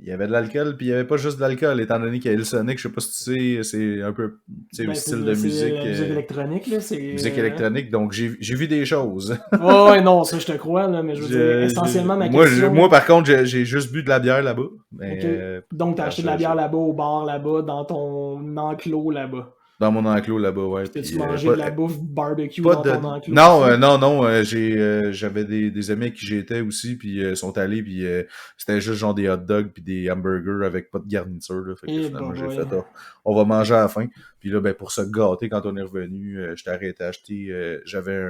Il y avait de l'alcool, puis il y avait pas juste de l'alcool, étant donné qu'il y a Hillsonic, je sais pas si tu sais, c'est un peu Ben, style de c'est musique, la musique électronique, là. musique électronique, donc j'ai vu des choses. Ouais, non, ça, je te crois, là, mais je veux dire, essentiellement, ma question... Moi, par contre, j'ai juste bu de la bière là-bas. Mais, Ok. Donc, t'as acheté de la bière là-bas, au bar là-bas, dans ton enclos là-bas. dans mon enclos là-bas, ouais. Puis t'as-tu Puis, mangé de la bouffe barbecue pas dans de... ton enclos? Non, non, j'avais des amis avec qui j'étais aussi, puis sont allés, puis c'était juste genre des hot dogs puis des hamburgers avec pas de garniture, là. Fait que finalement, j'ai fait, on va manger à la fin. Puis là, ben, pour se gâter, quand on est revenu, j'étais arrêté à acheter, j'avais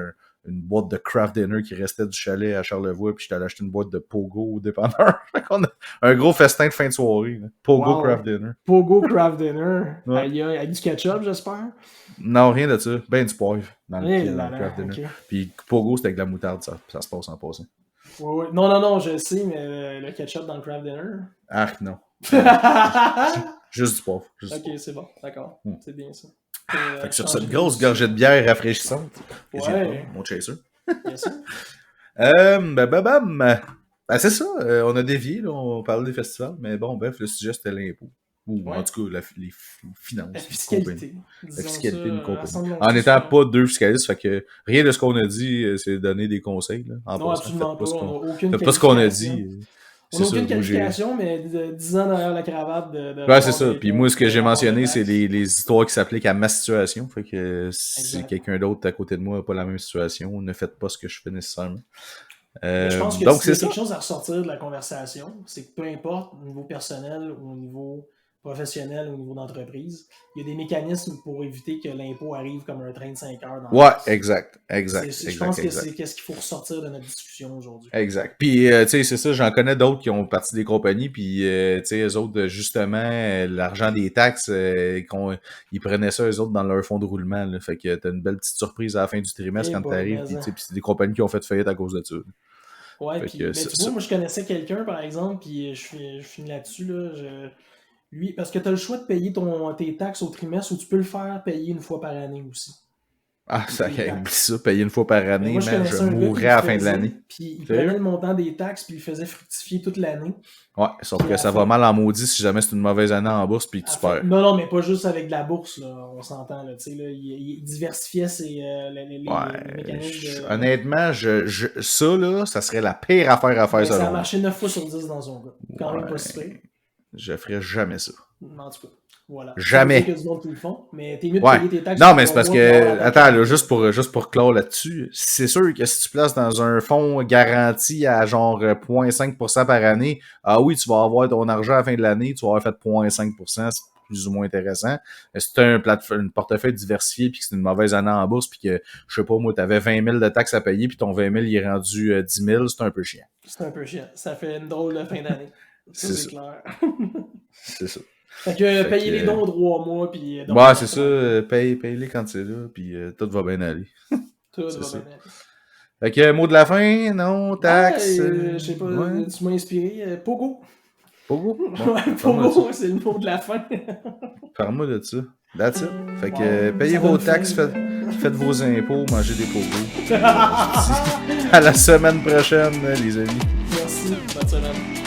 une boîte de craft dinner qui restait du chalet à Charlevoix, puis j'étais allé acheter une boîte de Pogo au dépanneur. Fait qu'on a un gros festin de fin de soirée, là. Pogo craft dinner. Pogo craft dinner. Ouais. Avec du ketchup, j'espère? Non, rien de ça. Ben du poivre dans le craft dinner. Okay. Puis Pogo, c'était avec de la moutarde, ça se passe en passant. Ouais. Non, je sais, mais le ketchup dans le craft dinner? Ah, non. Juste du poivre. Ok, c'est bon, d'accord. C'est bien ça. Fait que sur cette grosse gorgée de bière rafraîchissante, ouais. mon chaser. Bien sûr. C'est ça, on a dévié, là, on parlait des festivals, mais bon, bref, le sujet c'était l'impôt. Ou en tout cas, les finances. La fiscalité. La fiscalité d'une compagnie. En n'étant pas deux fiscalistes, fait que rien de ce qu'on a dit, c'est donner des conseils. Là, en non, absolument pas. On n'a aucune pas ce qu'on a dit. On n'a aucune qualification, mais 10 ans derrière la cravate de ouais, c'est ça. Puis moi, ce que j'ai mentionné, c'est les histoires qui s'appliquent à ma situation. Fait que si quelqu'un d'autre à côté de moi n'a pas la même situation, ne faites pas ce que je fais nécessairement. Je pense que donc c'est quelque chose à ressortir de la conversation, c'est que peu importe au niveau personnel ou au niveau professionnel ou au niveau d'entreprise, il y a des mécanismes pour éviter que l'impôt arrive comme un train de 5 heures. Ouais, exact. Je pense que c'est ce qu'il faut ressortir de notre discussion aujourd'hui. Exact. Puis, tu sais, c'est ça, j'en connais d'autres qui ont parti des compagnies, puis, tu sais, eux autres, justement, l'argent des taxes, ils prenaient ça, eux autres, dans leur fonds de roulement, là. Fait que t'as une belle petite surprise à la fin du trimestre quand t'arrives, puis, tu sais, c'est des compagnies qui ont fait faillite à cause de ça. Ouais, puis, tu vois, moi, je connaissais quelqu'un, par exemple, puis je finis là-dessus, là, lui, parce que tu as le choix de payer tes taxes au trimestre ou tu peux le faire payer une fois par année aussi. Ah, ça oublie ça, payer une fois par année, moi, je mourrais à la fin de l'année. Puis il prenait le montant des taxes puis il faisait fructifier toute l'année. Ouais, sauf que ça va mal en maudit si jamais c'est une mauvaise année en bourse puis que tu perds. Non, mais pas juste avec de la bourse, là, on s'entend, là, tu sais, là, il diversifiait les mécanismes de... Honnêtement, ça, là, ça serait la pire affaire à faire, ça a marché 9 fois sur 10 dans son cas. Quand même pas si pire. Je ferais jamais ça. En tout cas, voilà. Jamais. Que du monde qui le font, mais t'es mieux de payer tes taxes. Non, mais c'est parce que, attends, là, juste pour clore là-dessus, c'est sûr que si tu places dans un fonds garanti à genre 0,5% par année, ah oui, tu vas avoir ton argent à la fin de l'année, tu vas avoir fait 0,5%, c'est plus ou moins intéressant. Mais si tu as un portefeuille diversifié puis que c'est une mauvaise année en bourse puis que, je sais pas, moi, t'avais 20 000 de taxes à payer puis ton 20 000 il est rendu 10 000, c'est un peu chiant. C'est un peu chiant. Ça fait une drôle de fin d'année. C'est clair. C'est ça. Fait que payer les dons 3 mois, puis... Ouais, c'est ça. Paye-les quand c'est là, puis tout va bien aller. Tout va bien aller. Fait que, mot de la fin, non, taxe... je sais pas, tu m'as inspiré. Pogo. Pogo? Bon, ouais, Pogo, c'est le mot de la fin. Parle-moi de ça. That's it. Fait que, payez vos taxes, faites vos impôts, mangez des pogos. À la semaine prochaine, les amis. Merci, bonne semaine.